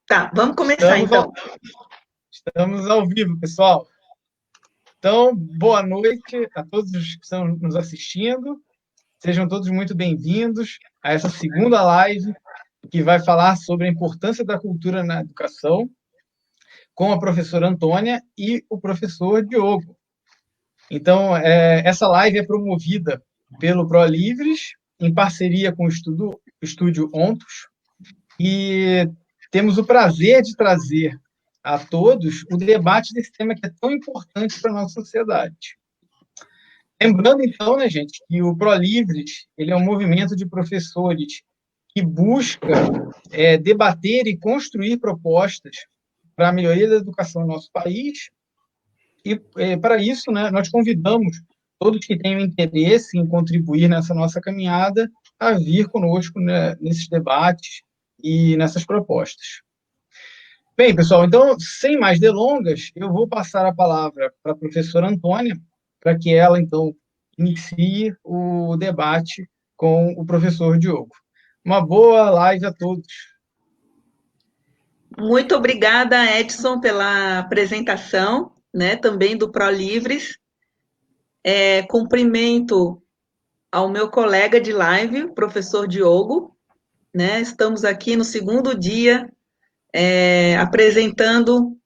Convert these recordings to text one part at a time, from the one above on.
Tá, vamos começar Estamos ao, então. estamos ao vivo, pessoal. Então, boa noite a todos que estão nos assistindo. Sejam todos muito bem-vindos a essa segunda live que vai falar sobre a importância da cultura na educação, com a professora Antônia e o professor Diogo. Então, essa live é promovida pelo ProLivres, em parceria com o Estúdio Ontos, e temos o prazer de trazer a todos o debate desse tema que é tão importante para a nossa sociedade. Lembrando, então, né, gente, que o ProLivres ele é um movimento de professores que busca debater e construir propostas para a melhoria da educação no nosso país. E, para isso, né, nós convidamos todos que tenham interesse em contribuir nessa nossa caminhada a vir conosco, né, nesses debates e nessas propostas. Bem, pessoal, então, sem mais delongas, eu vou passar a palavra para a professora Antônia, para que ela, então, inicie o debate com o professor Diogo. Uma boa live a todos. Muito obrigada, Edson, pela apresentação, né, também do ProLivres. Cumprimento ao meu colega de live, o professor Diogo, né? Estamos aqui no segundo dia apresentando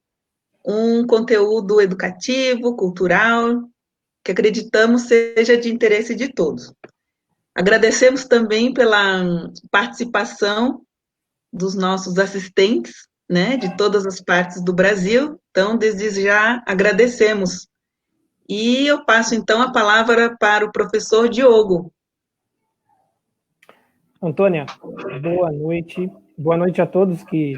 um conteúdo educativo, cultural, que acreditamos seja de interesse de todos. Agradecemos também pela participação dos nossos assistentes, né, de todas as partes do Brasil. Então, desde já agradecemos. E eu passo então a palavra para o professor Diogo. Antônia, boa noite. Boa noite a todos que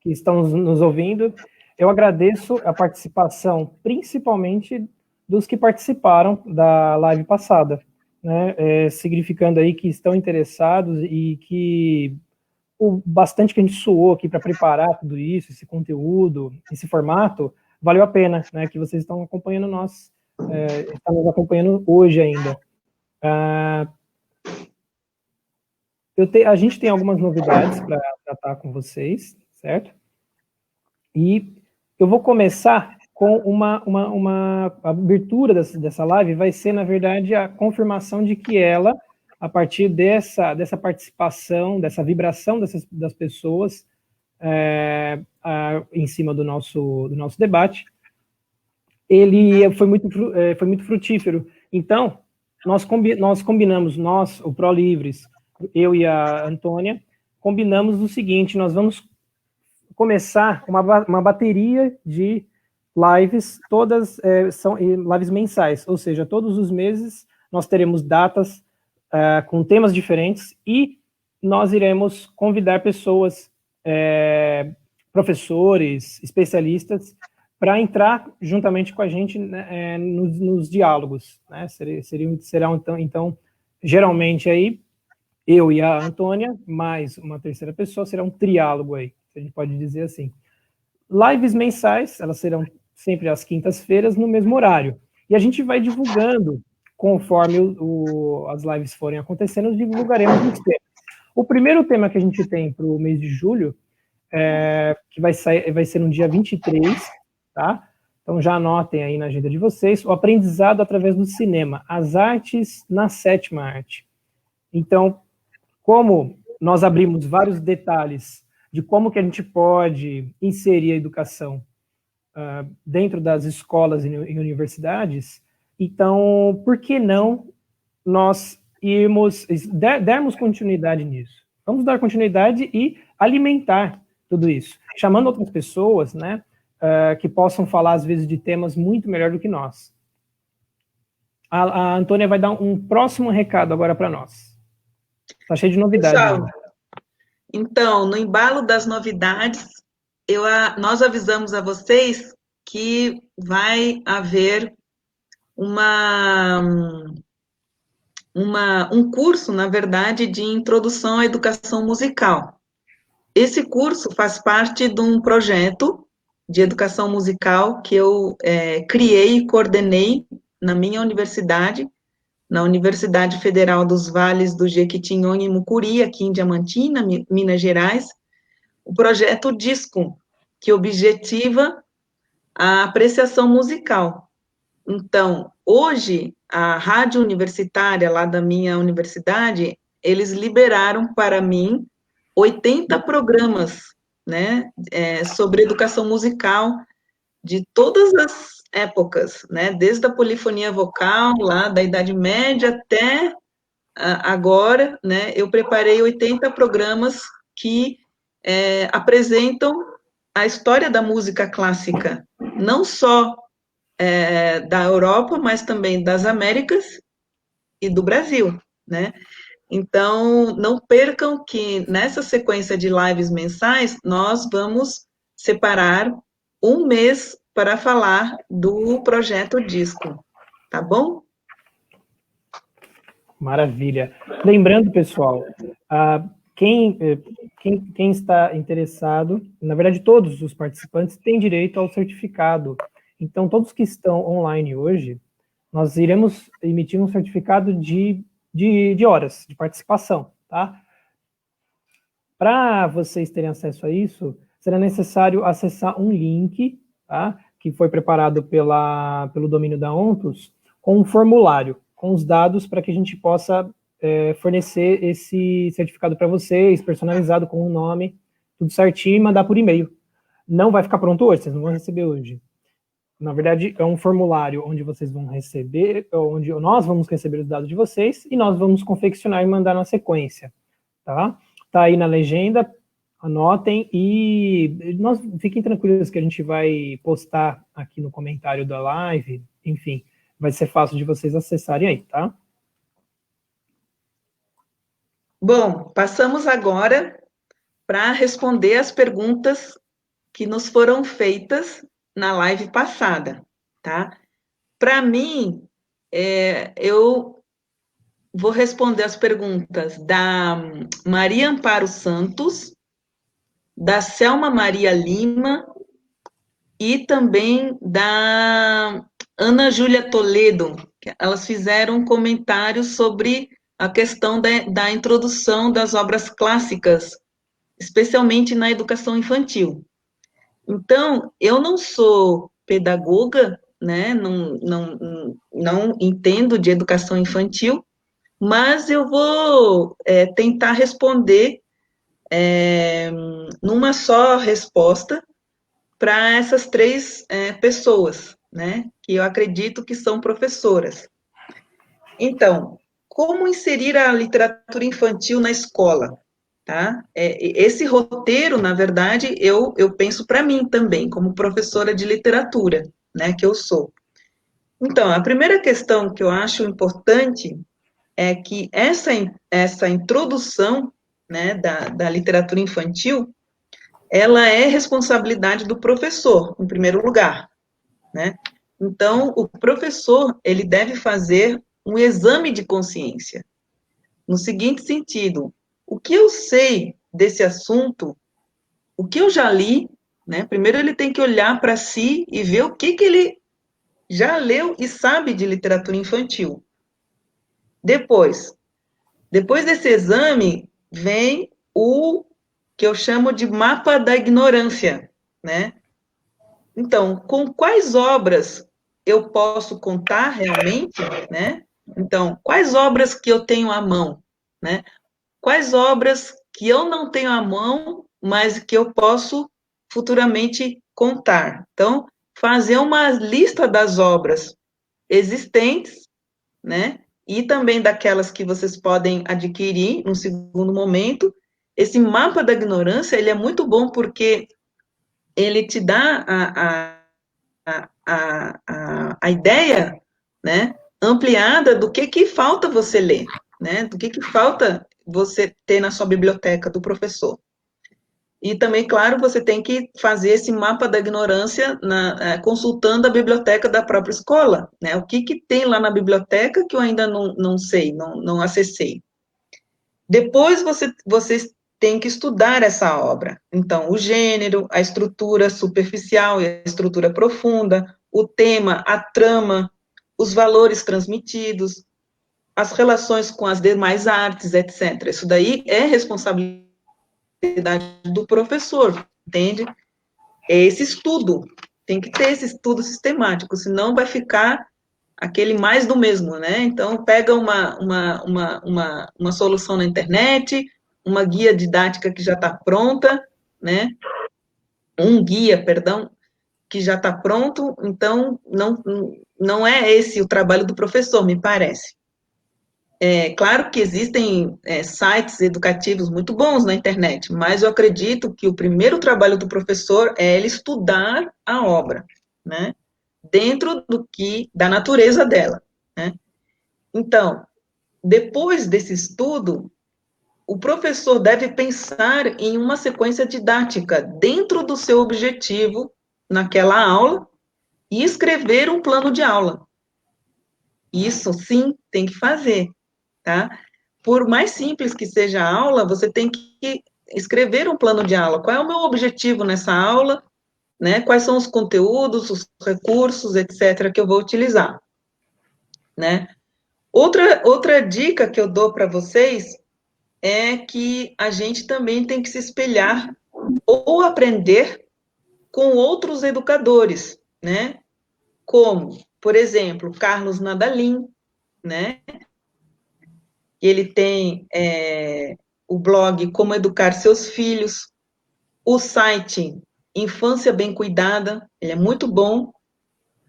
estão nos ouvindo. Eu agradeço a participação, principalmente dos que participaram da live passada, né? Significando aí que estão interessados e que o bastante que a gente suou aqui para preparar tudo isso, esse conteúdo, esse formato, valeu a pena, né? Que vocês estão acompanhando estão nos acompanhando hoje ainda. A gente tem algumas novidades para tratar com vocês, certo? E eu vou começar com uma abertura dessa live, vai ser, na verdade, a confirmação de que ela, a partir dessa participação, dessa vibração das pessoas em cima do nosso debate, ele foi muito frutífero. Então, nós combinamos, o ProLivres, eu e a Antônia, combinamos o seguinte: nós vamos começar uma bateria de lives, todas são lives mensais, ou seja, todos os meses nós teremos datas com temas diferentes e nós iremos convidar pessoas, professores, especialistas, para entrar juntamente com a gente, né, nos diálogos, né? Será então, geralmente aí, eu e a Antônia, mais uma terceira pessoa, será um triálogo aí, a gente pode dizer assim. Lives mensais, elas serão sempre às quintas-feiras, no mesmo horário. E a gente vai divulgando, conforme as lives forem acontecendo, divulgaremos os temas. O primeiro tema que a gente tem para o mês de julho, que vai ser no dia 23, tá? Então já anotem aí na agenda de vocês, o aprendizado através do cinema, as artes na sétima arte. Então, como nós abrimos vários detalhes de como que a gente pode inserir a educação dentro das escolas e universidades, então, por que não nós dermos continuidade nisso? Vamos dar continuidade e alimentar tudo isso, chamando outras pessoas, né, que possam falar, às vezes, de temas muito melhor do que nós. A Antônia vai dar um próximo recado agora para nós. Está cheio de novidades. Pessoal, então, no embalo das novidades, nós avisamos a vocês que vai haver um curso, na verdade, de introdução à educação musical. Esse curso faz parte de um projeto de educação musical que eu criei e coordenei na minha universidade, na Universidade Federal dos Vales do Jequitinhonha e Mucuri, aqui em Diamantina, Minas Gerais, o projeto Disco, que objetiva a apreciação musical. Então, hoje, a rádio universitária lá da minha universidade, eles liberaram para mim 80 programas, né, sobre educação musical de todas as épocas, né, desde a polifonia vocal, lá da Idade Média até agora, né, eu preparei 80 programas que apresentam a história da música clássica, não só da Europa, mas também das Américas e do Brasil, né? Então, não percam que nessa sequência de lives mensais, nós vamos separar um mês para falar do projeto Disco, tá bom? Maravilha. Lembrando, pessoal, quem está interessado, na verdade, todos os participantes têm direito ao certificado. Então, todos que estão online hoje, nós iremos emitir um certificado de horas de participação, tá? Para vocês terem acesso a isso, será necessário acessar um link, tá? Que foi preparado pelo domínio da Ontus, com um formulário, com os dados para que a gente possa fornecer esse certificado para vocês, personalizado com o nome, tudo certinho, e mandar por e-mail. Não vai ficar pronto hoje, vocês não vão receber hoje. Na verdade, é um formulário onde vocês vão receber, onde nós vamos receber os dados de vocês e nós vamos confeccionar e mandar na sequência, tá? Tá aí na legenda, anotem e fiquem tranquilos que a gente vai postar aqui no comentário da live, enfim, vai ser fácil de vocês acessarem aí, tá? Bom, passamos agora para responder as perguntas que nos foram feitas na live passada, tá? Para mim, eu vou responder as perguntas da Maria Amparo Santos, da Selma Maria Lima e também da Ana Júlia Toledo. Elas fizeram comentários sobre a questão da introdução das obras clássicas, especialmente na educação infantil. Então, eu não sou pedagoga, né, não entendo de educação infantil, mas eu vou tentar responder numa só resposta para essas três pessoas, né, que eu acredito que são professoras. Então, como inserir a literatura infantil na escola? Tá? Esse roteiro, na verdade, eu penso para mim também, como professora de literatura, né, que eu sou. Então, a primeira questão que eu acho importante é que essa introdução, né, da literatura infantil, ela é responsabilidade do professor, em primeiro lugar, né? Então, o professor, ele deve fazer um exame de consciência, no seguinte sentido: o que eu sei desse assunto, o que eu já li, né? Primeiro ele tem que olhar para si e ver o que ele já leu e sabe de literatura infantil. Depois desse exame, vem o que eu chamo de mapa da ignorância, né? Então, com quais obras eu posso contar realmente, né? Então, quais obras que eu tenho à mão, né? Quais obras que eu não tenho à mão, mas que eu posso futuramente contar. Então, fazer uma lista das obras existentes, né? E também daquelas que vocês podem adquirir num segundo momento. Esse mapa da ignorância, ele é muito bom porque ele te dá a ideia, né, ampliada do que falta você ler, né, do que falta você ter na sua biblioteca do professor. E também, claro, você tem que fazer esse mapa da ignorância consultando a biblioteca da própria escola, né, o que tem lá na biblioteca que eu ainda não sei, não acessei. Depois vocês têm que estudar essa obra. Então, o gênero, a estrutura superficial e a estrutura profunda, o tema, a trama, os valores transmitidos, as relações com as demais artes, etc. Isso daí é responsabilidade capacidade do professor, entende? É esse estudo, tem que ter esse estudo sistemático, senão vai ficar aquele mais do mesmo, né? Então, pega uma solução na internet, uma guia didática que já está pronta, né? Um guia, perdão, que já está pronto, então não é esse o trabalho do professor, me parece. É claro que existem sites educativos muito bons na internet, mas eu acredito que o primeiro trabalho do professor é ele estudar a obra, né? Dentro da natureza dela, né? Então, depois desse estudo, o professor deve pensar em uma sequência didática dentro do seu objetivo naquela aula e escrever um plano de aula. Isso sim tem que fazer, tá? Por mais simples que seja a aula, você tem que escrever um plano de aula. Qual é o meu objetivo nessa aula, né? Quais são os conteúdos, os recursos, etc., que eu vou utilizar, né? Outra dica que eu dou para vocês é que a gente também tem que se espelhar ou aprender com outros educadores, né? Como, por exemplo, Carlos Nadalim, né? Ele tem o blog Como Educar Seus Filhos, o site Infância Bem Cuidada, ele é muito bom.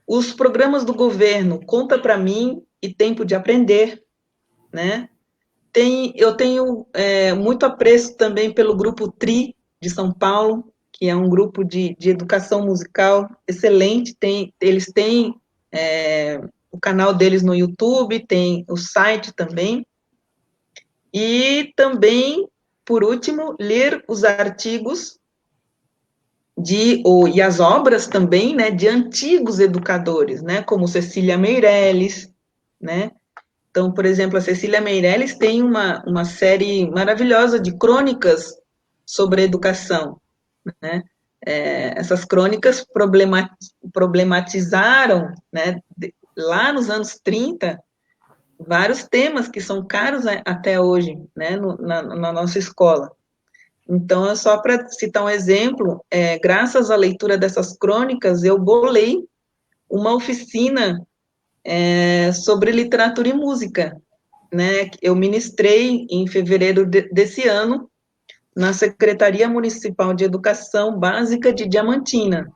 Os programas do governo Conta Pra Mim e Tempo de Aprender, né? Eu tenho muito apreço também pelo grupo TRI de São Paulo, que é um grupo de educação musical excelente. Eles têm o canal deles no YouTube, tem o site também. E também, por último, ler os artigos e as obras também, né, de antigos educadores, né, como Cecília Meirelles, né. Então, por exemplo, a Cecília Meirelles tem uma série maravilhosa de crônicas sobre a educação, né. Essas crônicas problematizaram, né, lá nos anos 30, vários temas que são caros até hoje, né, na nossa escola. Então, só para citar um exemplo, graças à leitura dessas crônicas, eu bolei uma oficina sobre literatura e música, né? Eu ministrei em fevereiro desse ano na Secretaria Municipal de Educação Básica de Diamantina.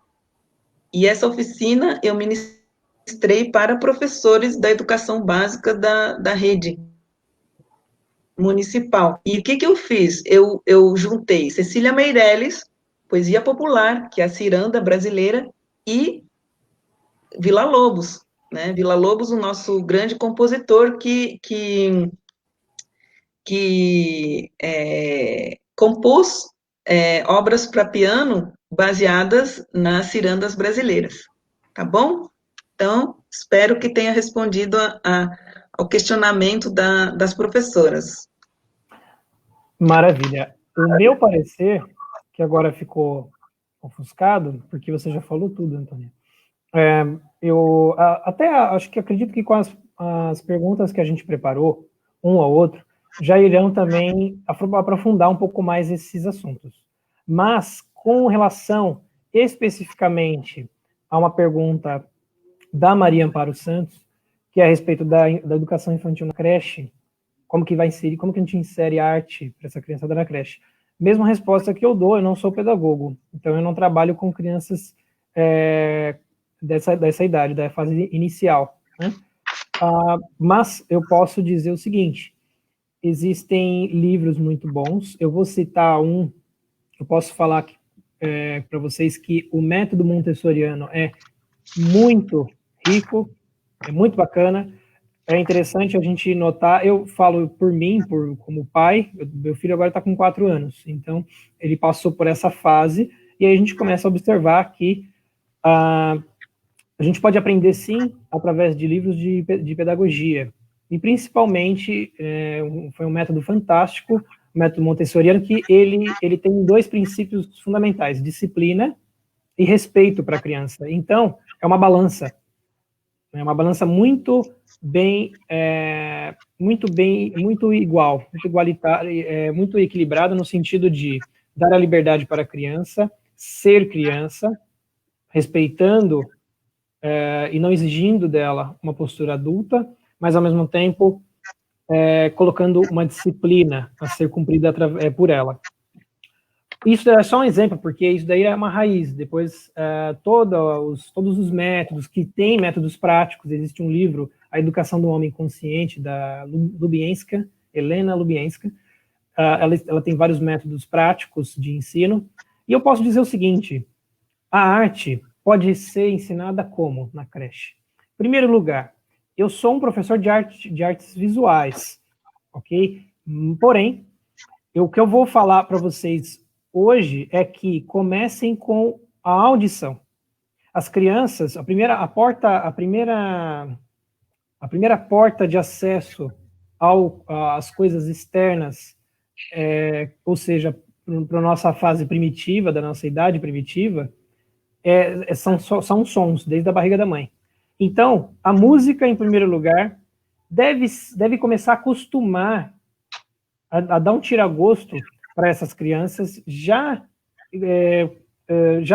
E essa oficina eu ministrei para professores da educação básica da rede municipal. E o que eu fiz? Eu juntei Cecília Meirelles, poesia popular, que é a ciranda brasileira, e Villa-Lobos, né? Villa-Lobos, o nosso grande compositor que compôs obras para piano baseadas nas cirandas brasileiras, tá bom? Então, espero que tenha respondido ao questionamento das professoras. Maravilha. O meu parecer, que agora ficou ofuscado, porque você já falou tudo, Antônia. Eu até acho que acredito que com as perguntas que a gente preparou, um ao outro, já irão também aprofundar um pouco mais esses assuntos. Mas, com relação especificamente a uma pergunta da Maria Amparo Santos, que é a respeito da educação infantil na creche, como que vai inserir, como que a gente insere arte para essa criançada na creche? Mesma resposta que eu dou, eu não sou pedagogo, então eu não trabalho com crianças dessa idade, da fase inicial, né? Mas eu posso dizer o seguinte, existem livros muito bons, eu vou citar eu posso falar para vocês que o método montessoriano é muito rico, é muito bacana, é interessante a gente notar, eu falo por mim, como pai, meu filho agora está com 4 anos, então ele passou por essa fase, e aí a gente começa a observar que a gente pode aprender, sim, através de livros de pedagogia, e principalmente, foi um método fantástico, o método montessoriano, que ele tem 2 princípios fundamentais, disciplina e respeito para a criança. Então, é uma balança muito muito igualitária, muito equilibrada no sentido de dar a liberdade para a criança, ser criança, respeitando e não exigindo dela uma postura adulta, mas, ao mesmo tempo, colocando uma disciplina a ser cumprida por ela. Isso é só um exemplo, porque isso daí é uma raiz. Depois, todos os métodos, que tem métodos práticos, existe um livro, A Educação do Homem Consciente, da Lubienska, Helena Lubienska. Ela tem vários métodos práticos de ensino. E eu posso dizer o seguinte, a arte pode ser ensinada como na creche? Em primeiro lugar, eu sou um professor de artes visuais, ok? Porém, o que eu vou falar para vocês hoje é que comecem com a audição. As crianças, a primeira porta de acesso às coisas externas, ou seja, para a nossa fase primitiva, da nossa idade primitiva, são sons, desde a barriga da mãe. Então, a música, em primeiro lugar, deve começar a acostumar, a dar um tiragosto para essas crianças já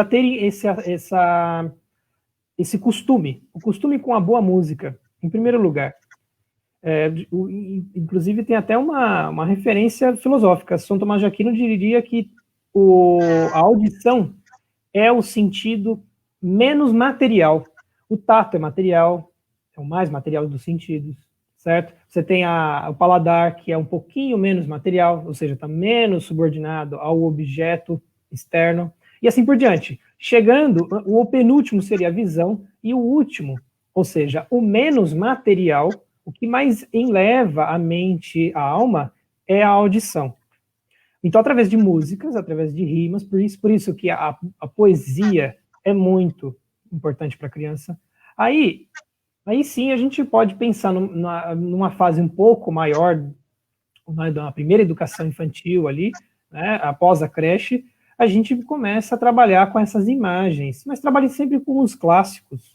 terem esse costume, o costume com a boa música, em primeiro lugar. Inclusive, tem até uma referência filosófica. São Tomás de Aquino diria que a audição é o sentido menos material. O tato é material, é o mais material dos sentidos, certo? Você tem o paladar, que é um pouquinho menos material, ou seja, está menos subordinado ao objeto externo, e assim por diante. Chegando, o penúltimo seria a visão, e o último, ou seja, o menos material, o que mais enleva a mente, a alma, é a audição. Então, através de músicas, através de rimas, por isso que a poesia é muito importante para a criança. Aí sim a gente pode pensar numa fase um pouco maior, na primeira educação infantil ali, né, após a creche, a gente começa a trabalhar com essas imagens, mas trabalhe sempre com os clássicos.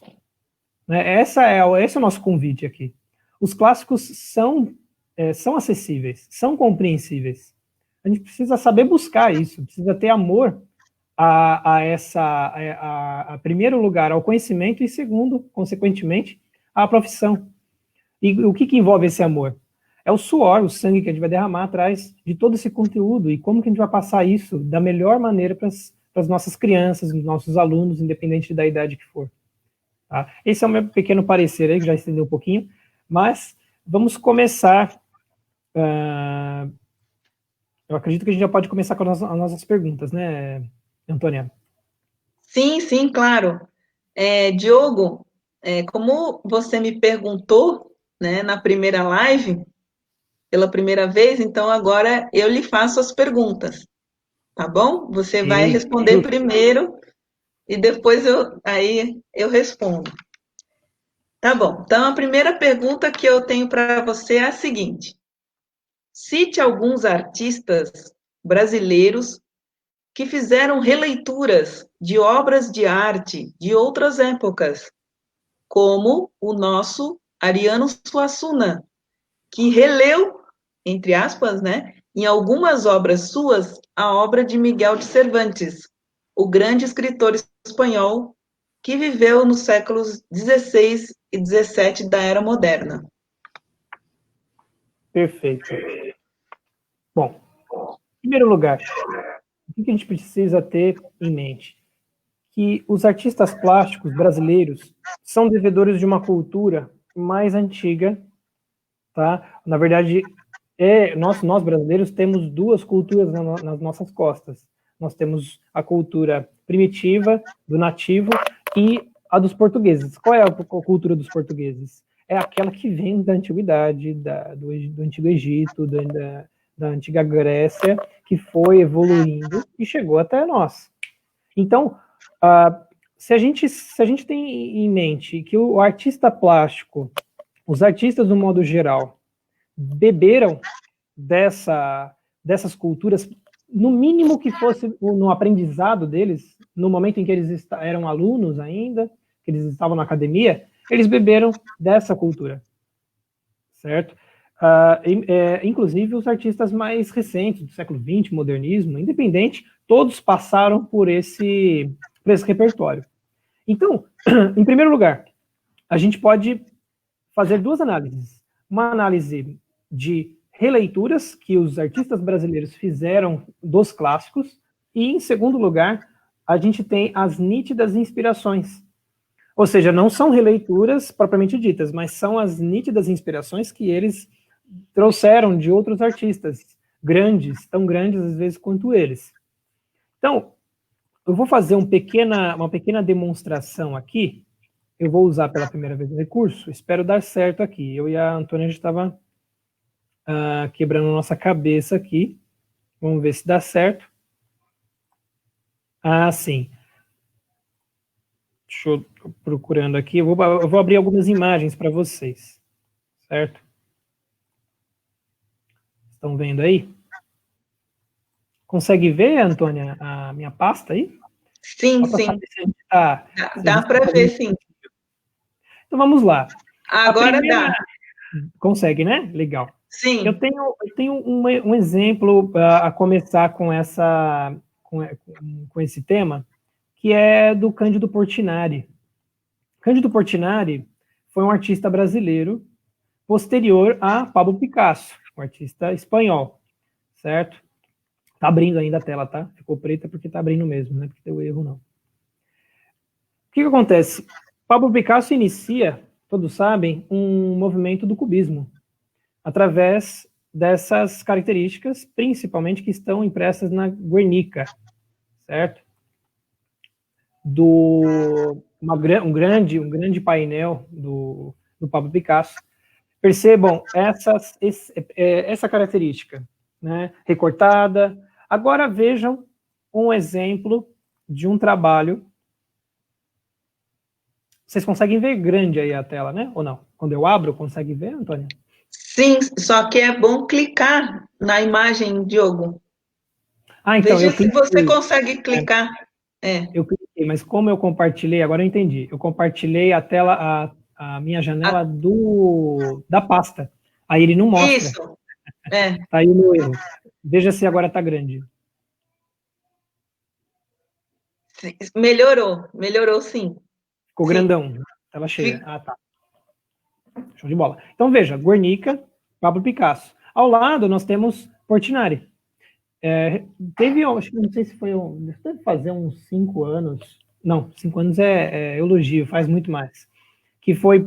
Né? Esse é o nosso convite aqui. Os clássicos são acessíveis, são compreensíveis. A gente precisa saber buscar isso, precisa ter amor a primeiro lugar, ao conhecimento, e segundo, consequentemente, à profissão. E o que envolve esse amor? É o suor, o sangue que a gente vai derramar atrás de todo esse conteúdo, e como que a gente vai passar isso da melhor maneira para as nossas crianças, os nossos alunos, independente da idade que for. Tá? Esse é o meu pequeno parecer aí, que já estendeu um pouquinho, mas vamos começar. Eu acredito que a gente já pode começar com as nossas perguntas, né, Antônia? Sim, claro. Diogo, como você me perguntou, né, na primeira live, pela primeira vez, então agora eu lhe faço as perguntas, tá bom? Você vai responder primeiro e depois eu respondo. Tá bom. Então, a primeira pergunta que eu tenho para você é a seguinte: cite alguns artistas brasileiros que fizeram releituras de obras de arte de outras épocas, como o nosso Ariano Suassuna, que releu, entre aspas, né, em algumas obras suas, a obra de Miguel de Cervantes, o grande escritor espanhol que viveu nos séculos XVI e XVII da Era Moderna. Perfeito. Bom, em primeiro lugar, o que a gente precisa ter em mente? Que os artistas plásticos brasileiros são devedores de uma cultura mais antiga, tá? Na verdade, nós brasileiros temos duas culturas nas nossas costas. Nós temos a cultura primitiva, do nativo, e a dos portugueses. Qual é a cultura dos portugueses? É aquela que vem da antiguidade, do Antigo Egito, da Antiga Grécia, que foi evoluindo e chegou até nós. Então, se a gente tem em mente que o artista plástico, os artistas do modo geral, beberam dessas culturas, no mínimo que fosse no aprendizado deles, no momento em que eles eram alunos ainda, que eles estavam na academia, eles beberam dessa cultura, certo? Inclusive os artistas mais recentes, do século XX, modernismo, independente, todos passaram por esse repertório. Então, em primeiro lugar, a gente pode fazer duas análises. Uma análise de releituras que os artistas brasileiros fizeram dos clássicos, e, em segundo lugar, a gente tem as nítidas inspirações. Ou seja, não são releituras propriamente ditas, mas são as nítidas inspirações que eles trouxeram de outros artistas grandes, tão grandes às vezes quanto eles. Então, eu vou fazer uma pequena demonstração aqui. Eu vou usar pela primeira vez o recurso, espero dar certo aqui. Eu e a Antônia, a gente estava quebrando nossa cabeça aqui. Vamos ver se dá certo. Sim. Deixa eu procurando aqui. Eu vou abrir algumas imagens para vocês. Certo? Estão vendo aí? Consegue ver, Antônia, a minha pasta aí? Sim, sim. Dá para ver, sim. Então vamos lá. Agora dá. Consegue, né? Legal. Sim. Eu tenho um exemplo a começar com esse tema, que é do Cândido Portinari. Cândido Portinari foi um artista brasileiro posterior a Pablo Picasso, um artista espanhol, certo? Tá abrindo ainda a tela, tá? Ficou preta porque tá abrindo mesmo, não é porque deu erro, não. O que acontece? Pablo Picasso inicia, todos sabem, um movimento do cubismo, através dessas características, principalmente que estão impressas na Guernica, certo? Um grande painel do Pablo Picasso. Percebam essa característica, né? Recortada. Agora vejam um exemplo de um trabalho. Vocês conseguem ver grande aí a tela, né? Ou não? Quando eu abro, consegue ver, Antônia? Sim, só que é bom clicar na imagem, Diogo. Então veja se você consegue clicar. Eu cliquei, mas como eu compartilhei, agora eu entendi. Eu compartilhei a tela, a minha janela da pasta. Aí ele não mostra. Isso. Tá aí o meu erro. Veja se agora tá grande. Melhorou sim. Ficou grandão, tela cheia. Tá. Show de bola. Então veja, Guernica, Pablo Picasso. Ao lado nós temos Portinari. Acho que não sei se deve fazer uns 5 anos. Não, 5 anos é elogio, faz muito mais. Que foi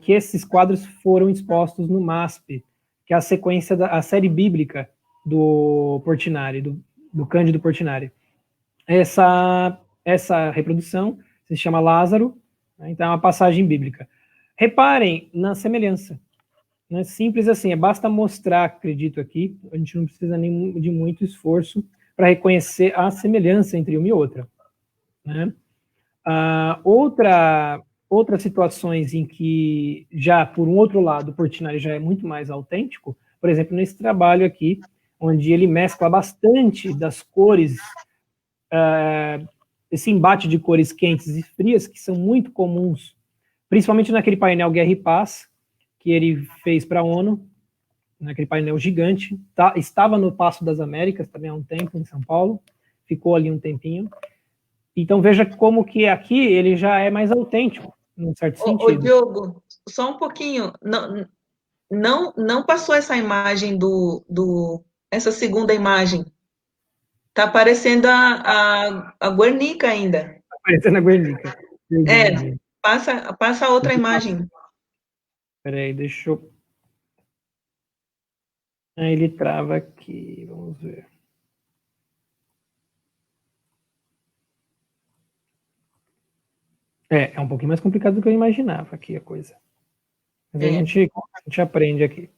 que esses quadros foram expostos no MASP, que é a sequência da série bíblica do Portinari, do Cândido Portinari. Essa reprodução se chama Lázaro, né? Então é uma passagem bíblica. Reparem na semelhança. Né? Simples assim, basta mostrar, acredito aqui, a gente não precisa nem de muito esforço para reconhecer a semelhança entre uma e outra. Né? Outras situações em que, já por um outro lado, o Portinari já é muito mais autêntico, por exemplo, nesse trabalho aqui, onde ele mescla bastante das cores, esse embate de cores quentes e frias, que são muito comuns, principalmente naquele painel Guerra e Paz, que ele fez para a ONU, naquele painel gigante, estava no Paço das Américas também há um tempo, em São Paulo, ficou ali um tempinho. Então veja como que aqui ele já é mais autêntico, num certo sentido. Diogo, só um pouquinho, não passou essa imagem essa segunda imagem. Está aparecendo a Guernica ainda. Está aparecendo a Guernica. Passa outra imagem. Peraí, deixa eu... ele trava aqui, vamos ver. É um pouquinho mais complicado do que eu imaginava aqui a coisa. Mas a gente aprende aqui.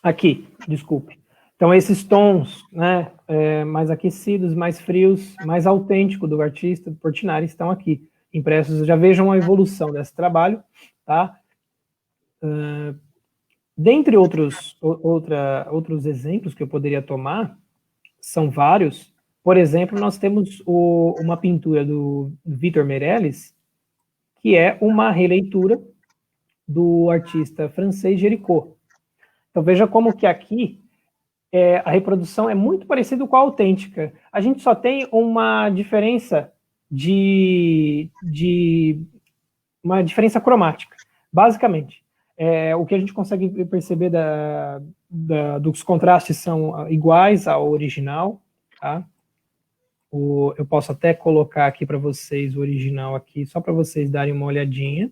Aqui, desculpe. Então, esses tons, né, mais aquecidos, mais frios, mais autênticos do artista, do Portinari, estão aqui, impressos. Já vejam a evolução desse trabalho, tá? Dentre outros exemplos que eu poderia tomar, são vários. Por exemplo, nós temos uma pintura do Vítor Meirelles, que é uma releitura do artista francês Géricault. Então veja como que aqui a reprodução é muito parecida com a autêntica. A gente só tem uma diferença uma diferença cromática, basicamente. O que a gente consegue perceber dos contrastes são iguais ao original, tá? Eu posso até colocar aqui para vocês o original aqui, só para vocês darem uma olhadinha,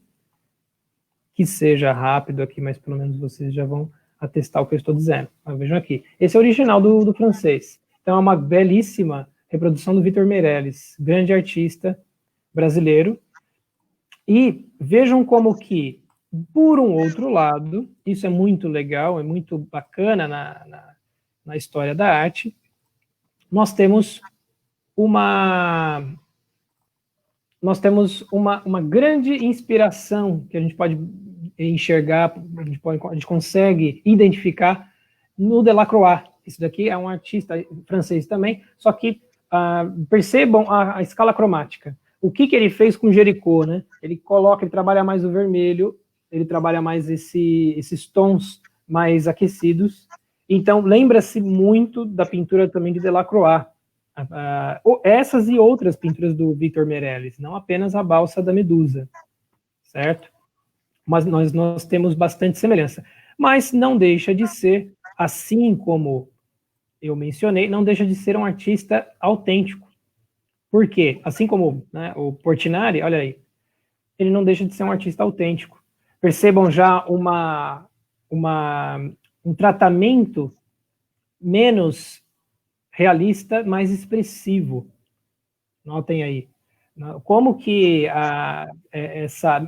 que seja rápido aqui, mas pelo menos vocês já vão atestar o que eu estou dizendo. Mas vejam aqui, esse é o original do francês. Então é uma belíssima reprodução do Victor Meirelles, grande artista brasileiro. E vejam como que, por um outro lado, isso é muito legal, é muito bacana na história da arte, nós temos uma grande inspiração que a gente pode enxergar, a gente consegue identificar no Delacroix. Isso daqui é um artista francês também, só que percebam a escala cromática. O que ele fez com Géricault, né? Ele trabalha mais o vermelho, ele trabalha mais esses tons mais aquecidos. Então, lembra-se muito da pintura também de Delacroix. Essas e outras pinturas do Victor Meirelles, não apenas a Balsa da Medusa, certo? Mas nós temos bastante semelhança. Mas não deixa de ser, assim como eu mencionei, não deixa de ser um artista autêntico. Por quê? Assim como, né, o Portinari, olha aí, ele não deixa de ser um artista autêntico. Percebam já um tratamento menos realista, mais expressivo. Notem aí. Como que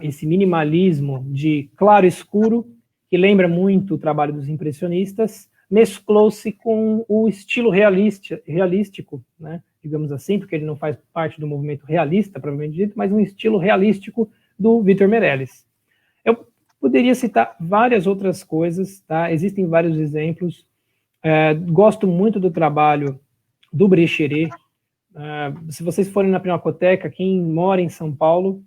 esse minimalismo de claro e escuro, que lembra muito o trabalho dos impressionistas, mesclou-se com o estilo realístico, né? Digamos assim, porque ele não faz parte do movimento realista, provavelmente dito, mas um estilo realístico do Victor Meirelles. Eu poderia citar várias outras coisas, tá? Existem vários exemplos. Gosto muito do trabalho do Brecheret. Se vocês forem na Pinacoteca, quem mora em São Paulo,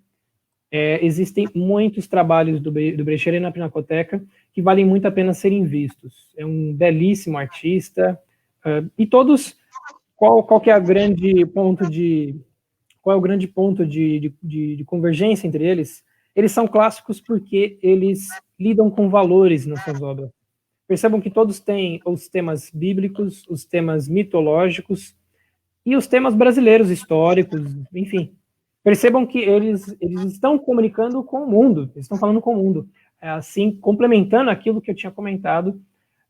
existem muitos trabalhos do Brecheret na Pinacoteca que valem muito a pena serem vistos. É um belíssimo artista, e todos... Qual que é o grande ponto de convergência entre eles? Eles são clássicos porque eles lidam com valores nas suas obras. Percebam que todos têm os temas bíblicos, os temas mitológicos e os temas brasileiros, históricos, enfim. Percebam que eles estão comunicando com o mundo, eles estão falando com o mundo. Assim, complementando aquilo que eu tinha comentado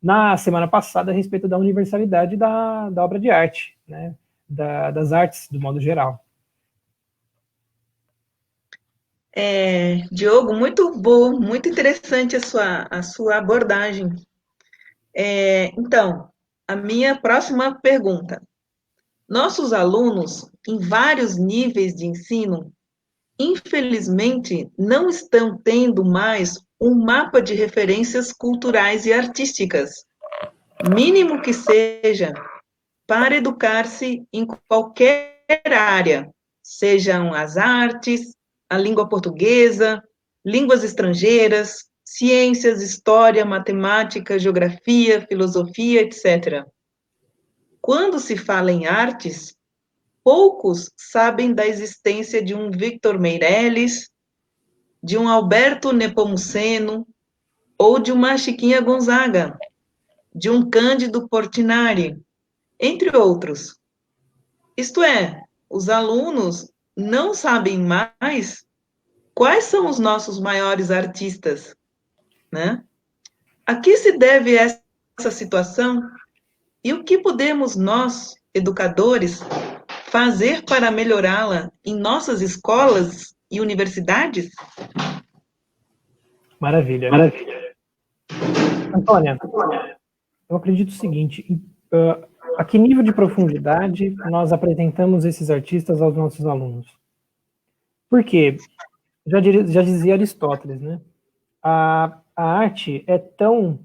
na semana passada a respeito da universalidade da obra de arte, né? Das artes, do modo geral. Diogo, muito bom, muito interessante a sua abordagem. Então, a minha próxima pergunta. Nossos alunos, em vários níveis de ensino, infelizmente, não estão tendo mais um mapa de referências culturais e artísticas, mínimo que seja, para educar-se em qualquer área, sejam as artes, a língua portuguesa, línguas estrangeiras, ciências, história, matemática, geografia, filosofia, etc. Quando se fala em artes, poucos sabem da existência de um Victor Meirelles, de um Alberto Nepomuceno, ou de uma Chiquinha Gonzaga, de um Cândido Portinari, entre outros. Isto é, os alunos não sabem mais quais são os nossos maiores artistas, né? A que se deve essa situação e o que podemos nós, educadores, fazer para melhorá-la em nossas escolas e universidades? Maravilha. Antônia, eu acredito o seguinte, a que nível de profundidade nós apresentamos esses artistas aos nossos alunos? Por quê? Já dizia Aristóteles, né? A arte é tão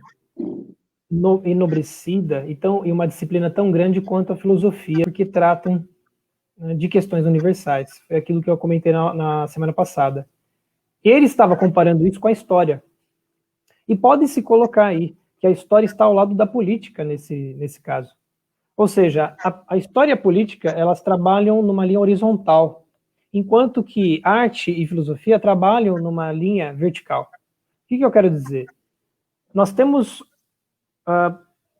enobrecida e uma disciplina tão grande quanto a filosofia, porque tratam, né, de questões universais. Foi aquilo que eu comentei na semana passada. Ele estava comparando isso com a história. E pode-se colocar aí que a história está ao lado da política nesse caso. Ou seja, a história e a política, elas trabalham numa linha horizontal, enquanto que arte e filosofia trabalham numa linha vertical. O que eu quero dizer? Nós temos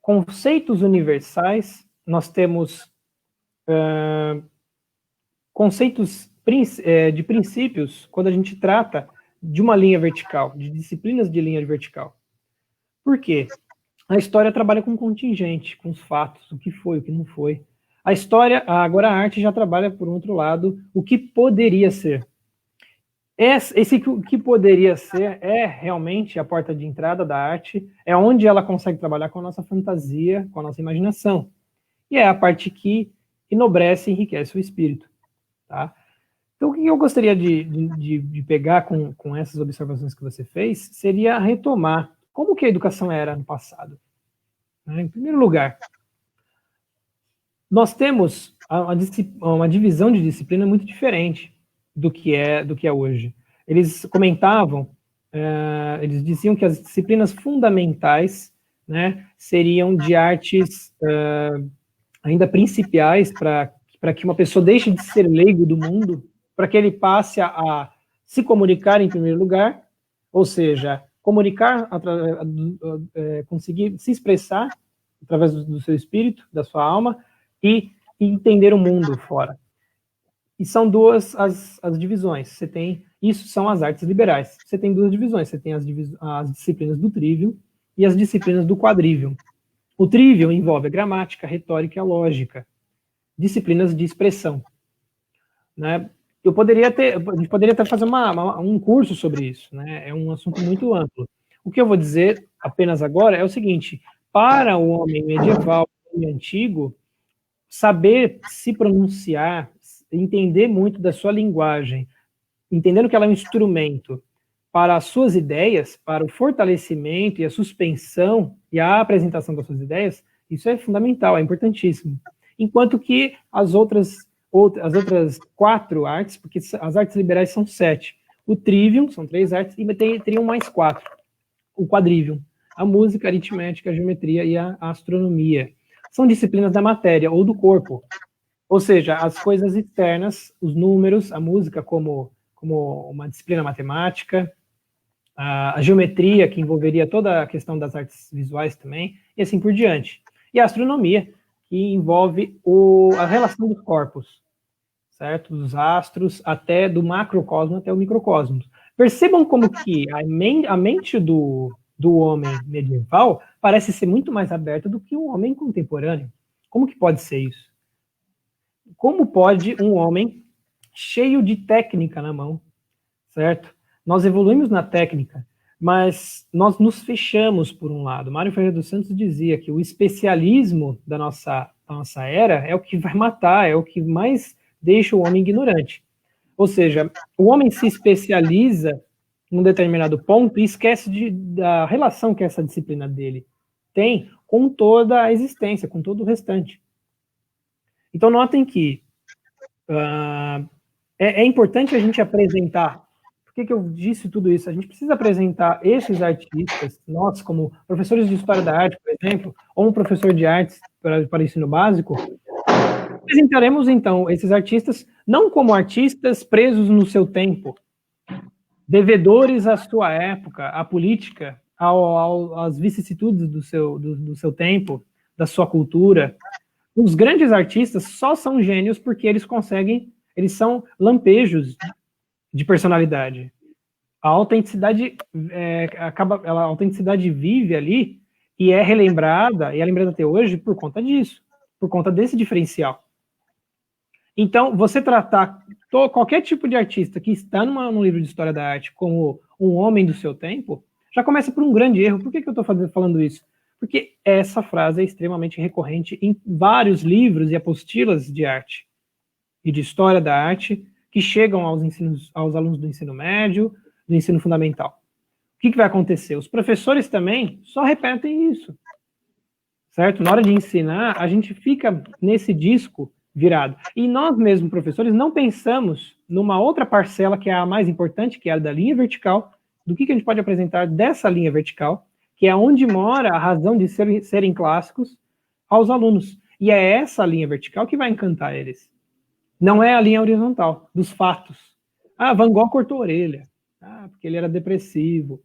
conceitos universais, nós temos conceitos de princípios quando a gente trata de uma linha vertical, de disciplinas de linha vertical. Por quê? A história trabalha com contingente, com os fatos, o que foi, o que não foi. A história, agora a arte já trabalha, por outro lado, o que poderia ser. Esse que poderia ser é realmente a porta de entrada da arte, é onde ela consegue trabalhar com a nossa fantasia, com a nossa imaginação. E é a parte que enobrece e enriquece o espírito. Tá? Então, o que eu gostaria de pegar com essas observações que você fez seria retomar como que a educação era no passado. Em primeiro lugar, nós temos uma divisão de disciplina muito diferente do que é hoje. Eles comentavam, eles diziam que as disciplinas fundamentais, né, seriam de artes ainda principiais para que uma pessoa deixe de ser leigo do mundo, para que ele passe a se comunicar em primeiro lugar, ou seja, comunicar, conseguir se expressar através do seu espírito, da sua alma, e entender o mundo fora. E são duas as divisões. Isso são as artes liberais. Você tem duas divisões. Você tem as disciplinas do trivium e as disciplinas do quadrivium. O trivium envolve a gramática, a retórica e a lógica. Disciplinas de expressão. Né? A gente poderia até fazer um curso sobre isso. Né? É um assunto muito amplo. O que eu vou dizer apenas agora é o seguinte: para o homem medieval e antigo, saber se pronunciar, entender muito da sua linguagem, entendendo que ela é um instrumento para as suas ideias, para o fortalecimento e a suspensão e a apresentação das suas ideias, isso é fundamental, é importantíssimo. Enquanto que as outras 4 artes, porque as artes liberais são 7. O trivium, são 3 artes, e teriam mais 4. O quadrivium, a música, a aritmética, a geometria e a astronomia. São disciplinas da matéria ou do corpo. Ou seja, as coisas externas, os números, a música como uma disciplina matemática, a geometria, que envolveria toda a questão das artes visuais também, e assim por diante. E a astronomia, que envolve a relação dos corpos, certo? Dos astros, até do macrocosmo até o microcosmo. Percebam como que a mente do homem medieval parece ser muito mais aberta do que o homem contemporâneo. Como que pode ser isso? Como pode um homem cheio de técnica na mão, certo? Nós evoluímos na técnica, mas nós nos fechamos por um lado. Mário Ferreira dos Santos dizia que o especialismo da nossa era é o que vai matar, é o que mais deixa o homem ignorante. Ou seja, o homem se especializa num determinado ponto e esquece da relação que essa disciplina dele tem com toda a existência, com todo o restante. Então, notem que é importante a gente apresentar. Por que eu disse tudo isso? A gente precisa apresentar esses artistas, nós, como professores de História da Arte, por exemplo, ou um professor de artes para o ensino básico, apresentaremos, então, esses artistas não como artistas presos no seu tempo, devedores à sua época, à política, às vicissitudes do seu tempo, da sua cultura. Os grandes artistas só são gênios porque eles são lampejos de personalidade. A autenticidade a autenticidade vive ali e é lembrada até hoje por conta disso, por conta desse diferencial. Então, você tratar qualquer tipo de artista que está num livro de História da Arte como um homem do seu tempo, já começa por um grande erro. Por que eu estou falando isso? Porque essa frase é extremamente recorrente em vários livros e apostilas de arte e de História da Arte que chegam aos alunos do ensino médio, do ensino fundamental. O que vai acontecer? Os professores também só repetem isso, certo? Na hora de ensinar, a gente fica nesse disco virado. E nós mesmos, professores, não pensamos numa outra parcela, que é a mais importante, que é a da linha vertical, do que a gente pode apresentar dessa linha vertical, que é onde mora a razão de serem clássicos aos alunos. E é essa linha vertical que vai encantar eles. Não é a linha horizontal, dos fatos. Ah, Van Gogh cortou a orelha. Ah, porque ele era depressivo.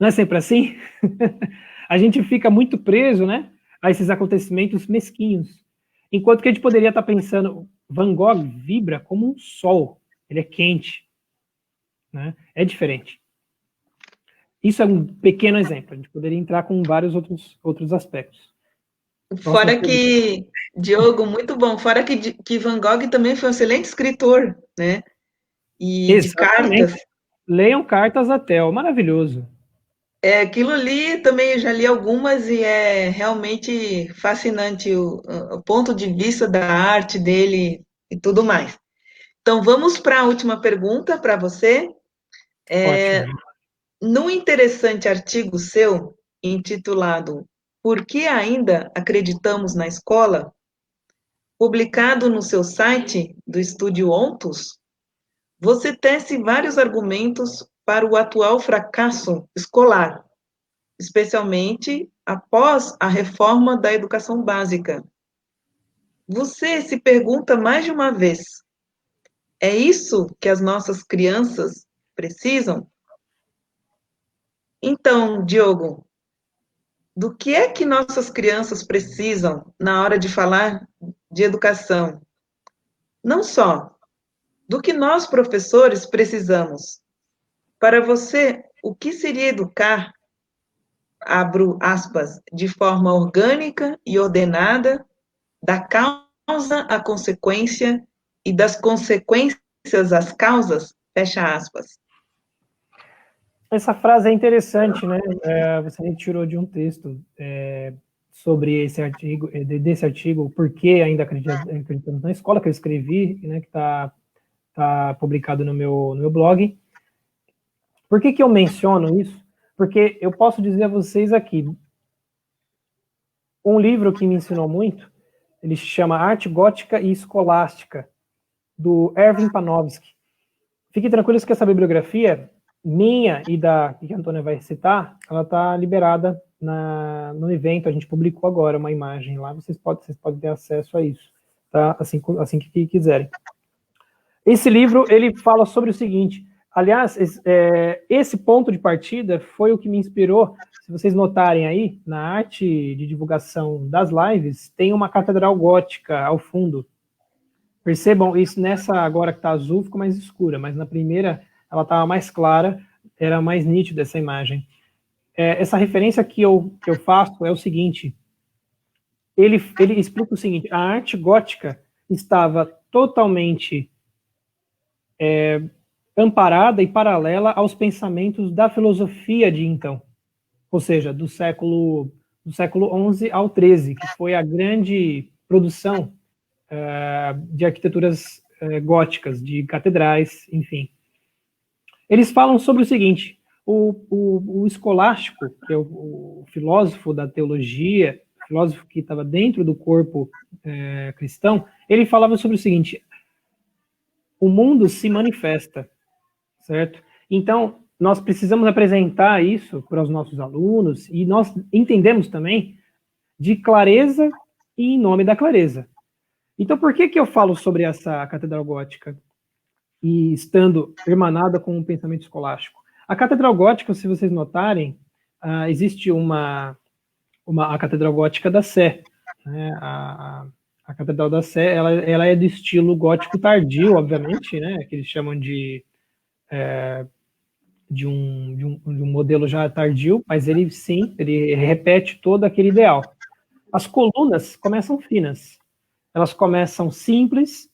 Não é sempre assim? A gente fica muito preso, né, a esses acontecimentos mesquinhos. Enquanto que a gente poderia estar pensando, Van Gogh vibra como um sol. Ele é quente. Né? É diferente. Isso é um pequeno exemplo. A gente poderia entrar com vários outros aspectos. Fora que, Diogo, muito bom. Fora que Van Gogh também foi um excelente escritor, né? E exatamente. de cartas. Leiam Cartas da Theo, maravilhoso. Aquilo ali também eu já li algumas e é realmente fascinante o ponto de vista da arte dele e tudo mais. Então, vamos para a última pergunta para você. Ótimo. Num interessante artigo seu, intitulado Por que ainda acreditamos na escola?, publicado no seu site do Estúdio Ontos, você tece vários argumentos para o atual fracasso escolar, especialmente após a reforma da educação básica. Você se pergunta mais de uma vez: é isso que as nossas crianças precisam? Então, Diogo, do que é que nossas crianças precisam na hora de falar de educação? Não só do que nós, professores, precisamos. Para você, o que seria educar, abro aspas, de forma orgânica e ordenada, da causa à consequência e das consequências às causas? Fecha aspas. Essa frase é interessante, né? Você retirou de um texto sobre esse artigo, desse artigo, Por que ainda acreditamos na escola, que eu escrevi, né, que está publicado no meu blog. Por que eu menciono isso? Porque eu posso dizer a vocês aqui, um livro que me ensinou muito, ele se chama Arte Gótica e Escolástica, do Erwin Panofsky. Fiquem tranquilos que essa bibliografia minha e da que a Antônia vai citar, ela está liberada no evento. A gente publicou agora uma imagem lá, vocês podem ter acesso a isso, tá? Assim que quiserem. Esse livro, ele fala sobre o seguinte, aliás, esse ponto de partida foi o que me inspirou. Se vocês notarem aí, na arte de divulgação das lives, tem uma catedral gótica ao fundo. Percebam, isso nessa agora que está azul ficou mais escura, mas na primeira ela estava mais clara, era mais nítida essa imagem. Essa referência que eu faço é o seguinte, ele explica o seguinte, a arte gótica estava totalmente amparada e paralela aos pensamentos da filosofia de então, ou seja, do século XI ao XIII, que foi a grande produção de arquiteturas góticas, de catedrais, enfim. Eles falam sobre o seguinte, o escolástico, que é o filósofo da teologia, filósofo que estava dentro do corpo cristão, ele falava sobre o seguinte, o mundo se manifesta, certo? Então, nós precisamos apresentar isso para os nossos alunos, e nós entendemos também de clareza e em nome da clareza. Então, por que eu falo sobre essa catedral gótica e estando hermanada com o pensamento escolástico? A catedral gótica, se vocês notarem, existe a catedral gótica da Sé, né? A catedral da Sé, ela é do estilo gótico tardio, obviamente, né? Que eles chamam de um modelo já tardio, mas ele sim, ele repete todo aquele ideal. As colunas começam finas, elas começam simples,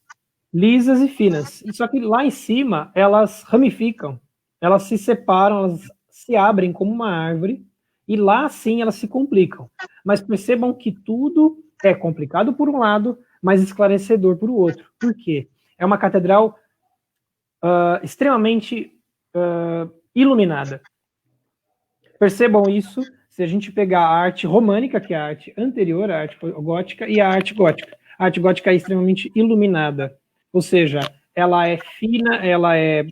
lisas e finas. Só que lá em cima, elas ramificam, elas se separam, elas se abrem como uma árvore, e lá sim elas se complicam. Mas percebam que tudo é complicado por um lado, mas esclarecedor por outro. Por quê? É uma catedral extremamente iluminada. Percebam isso se a gente pegar a arte românica, que é a arte anterior à arte gótica, e a arte gótica. A arte gótica é extremamente iluminada, ou seja, ela é fina, ela é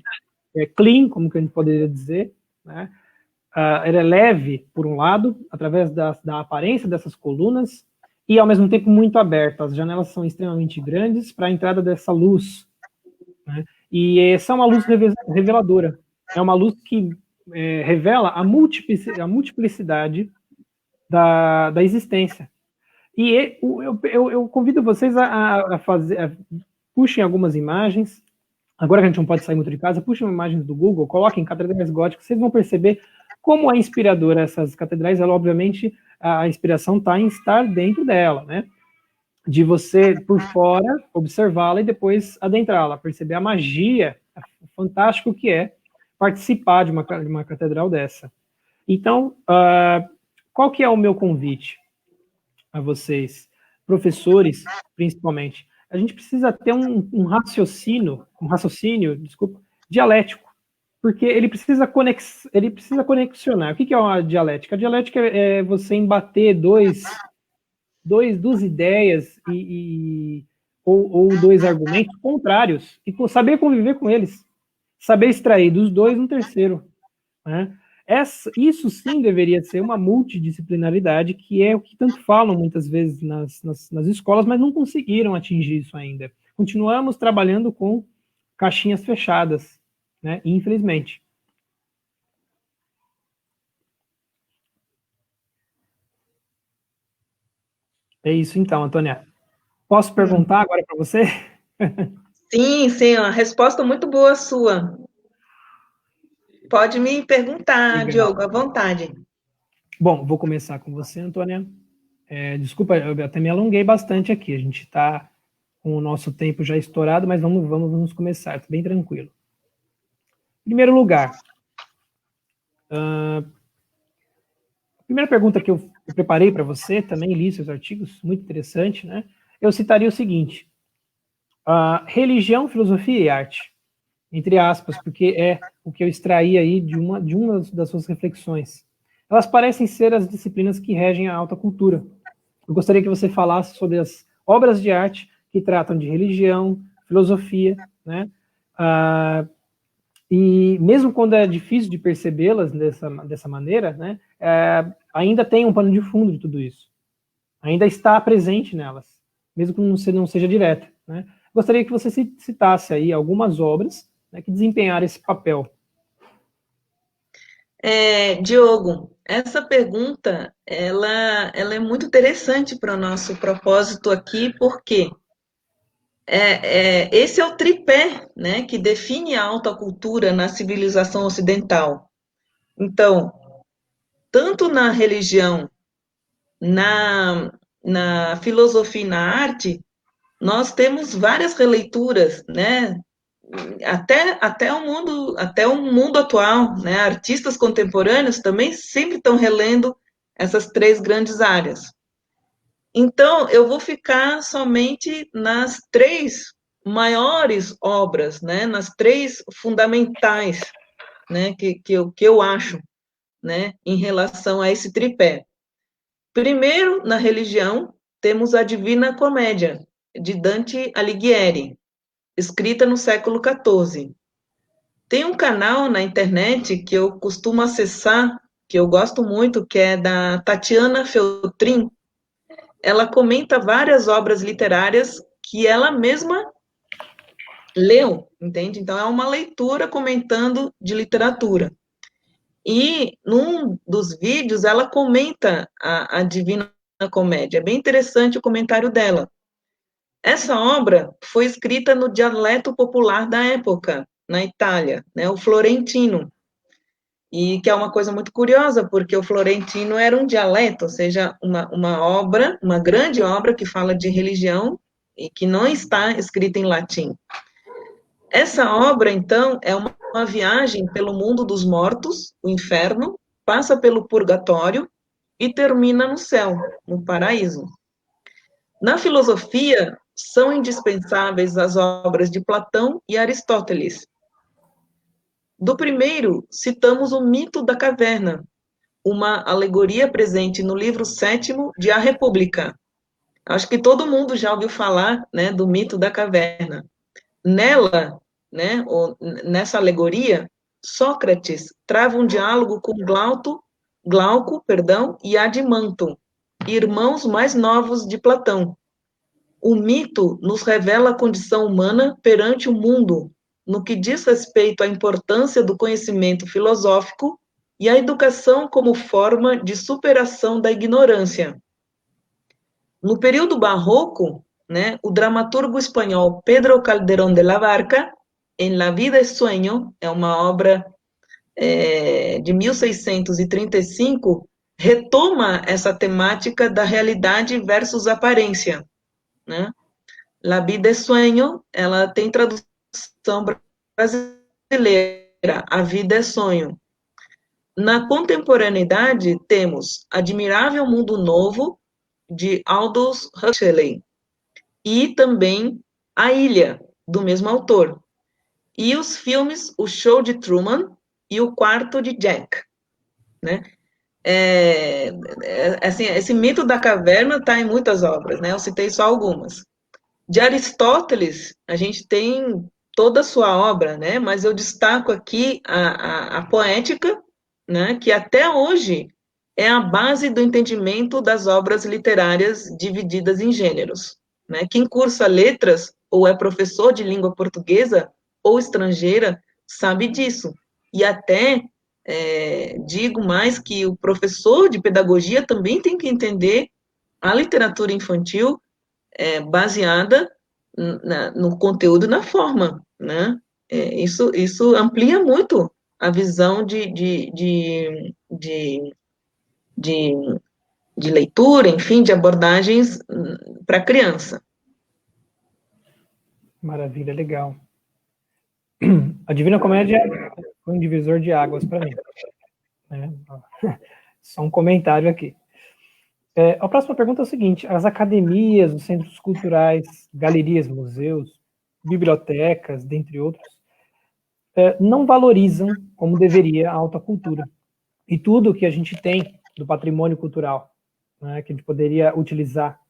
clean, como que a gente poderia dizer, né? Ela é leve, por um lado, através da aparência dessas colunas, e ao mesmo tempo muito aberta. As janelas são extremamente grandes para a entrada dessa luz, né? E essa é uma luz reveladora. É uma luz que revela a multiplicidade da existência. E eu convido vocês a fazer, puxem algumas imagens. Agora que a gente não pode sair muito de casa, puxem imagens do Google, coloquem catedrais góticas, vocês vão perceber como é inspiradora essas catedrais. Ela, obviamente, a inspiração está em estar dentro dela, né? De você, por fora, observá-la e depois adentrá-la, perceber a magia, o fantástico que é participar de uma catedral dessa. Então, qual que é o meu convite a vocês, professores, principalmente? A gente precisa ter um raciocínio, dialético, porque ele precisa conexionar. O que é uma dialética? A dialética é você embater duas ideias ou dois argumentos contrários e saber conviver com eles, saber extrair dos dois um terceiro, né? Isso sim deveria ser uma multidisciplinaridade, que é o que tanto falam muitas vezes nas escolas, mas não conseguiram atingir isso ainda. Continuamos trabalhando com caixinhas fechadas, né? Infelizmente. É isso então, Antônia. Posso perguntar agora para você? Sim, a resposta muito boa sua. Pode me perguntar, legal, Diogo, à vontade. Bom, vou começar com você, Antônia. Desculpa, eu até me alonguei bastante aqui. A gente está com o nosso tempo já estourado, mas vamos começar, tá bem tranquilo. Em primeiro lugar, a primeira pergunta que eu preparei para você, também li seus artigos, muito interessante, né? Eu citaria o seguinte: religião, filosofia e arte, entre aspas, porque é o que eu extraí aí de uma das suas reflexões. Elas parecem ser as disciplinas que regem a alta cultura. Eu gostaria que você falasse sobre as obras de arte que tratam de religião, filosofia, né? E mesmo quando é difícil de percebê-las dessa maneira, né, ainda tem um pano de fundo de tudo isso. Ainda está presente nelas, mesmo que não seja direta, né? Gostaria que você citasse aí algumas obras, né, que desempenharam esse papel. Diogo, essa pergunta, ela é muito interessante para o nosso propósito aqui, porque esse é o tripé, né, que define a alta cultura na civilização ocidental. Então, tanto na religião, na filosofia e na arte, nós temos várias releituras, né, até o mundo atual, né? Artistas contemporâneos também sempre estão relendo essas três grandes áreas. Então, eu vou ficar somente nas três maiores obras, né? Nas três fundamentais, né? Que eu acho, né? Em relação a esse tripé. Primeiro, na religião, temos a Divina Comédia, de Dante Alighieri, escrita no século XIV. Tem um canal na internet que eu costumo acessar, que eu gosto muito, que é da Tatiana Feltrin. Ela comenta várias obras literárias que ela mesma leu, entende? Então, é uma leitura comentando de literatura. E, num dos vídeos, ela comenta a Divina Comédia. É bem interessante o comentário dela. Essa obra foi escrita no dialeto popular da época, na Itália, né, o florentino, e que é uma coisa muito curiosa, porque o florentino era um dialeto, ou seja, uma grande obra que fala de religião e que não está escrita em latim. Essa obra, então, é uma viagem pelo mundo dos mortos, o inferno, passa pelo purgatório e termina no céu, no paraíso. Na filosofia, são indispensáveis as obras de Platão e Aristóteles. Do primeiro, citamos o mito da caverna, uma alegoria presente no livro 7º de A República. Acho que todo mundo já ouviu falar, né, do mito da caverna. Nela, né, nessa alegoria, Sócrates trava um diálogo com Glauco, e Adimanto, irmãos mais novos de Platão. O mito nos revela a condição humana perante o mundo, no que diz respeito à importância do conhecimento filosófico e à educação como forma de superação da ignorância. No período barroco, né, o dramaturgo espanhol Pedro Calderón de la Barca, em La vida es sueño, é uma obra de 1635, retoma essa temática da realidade versus aparência, né? La vida es sueño, ela tem tradução brasileira, A vida é sonho. Na contemporaneidade, temos Admirável Mundo Novo, de Aldous Huxley, e também A Ilha, do mesmo autor. E os filmes O Show de Truman e O Quarto de Jack, né? Assim, esse mito da caverna está em muitas obras, né? Eu citei só algumas. De Aristóteles, a gente tem toda a sua obra, né? Mas eu destaco aqui a Poética, né? Que até hoje é a base do entendimento das obras literárias divididas em gêneros, né? Quem cursa letras ou é professor de língua portuguesa ou estrangeira sabe disso. E até digo mais que o professor de pedagogia também tem que entender a literatura infantil baseada no conteúdo e na forma, né? Isso amplia muito a visão de leitura, enfim, de abordagens para a criança. Maravilha, legal. A Divina Comédia foi um divisor de águas para mim. Né? Só um comentário aqui. A próxima pergunta é o seguinte: as academias, os centros culturais, galerias, museus, bibliotecas, dentre outros, não valorizam como deveria a alta cultura. E tudo que a gente tem do patrimônio cultural, né, que a gente poderia utilizar.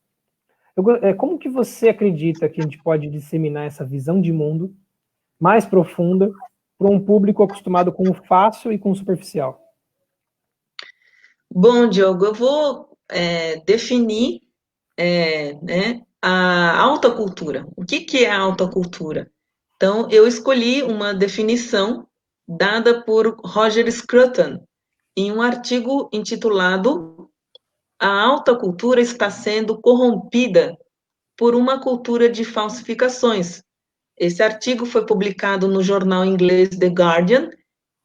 Como que você acredita que a gente pode disseminar essa visão de mundo mais profunda para um público acostumado com o fácil e com o superficial? Bom, Diogo, eu vou definir né, a alta cultura. O que é a alta cultura? Então, eu escolhi uma definição dada por Roger Scruton em um artigo intitulado A alta cultura está sendo corrompida por uma cultura de falsificações. Esse artigo foi publicado no jornal inglês The Guardian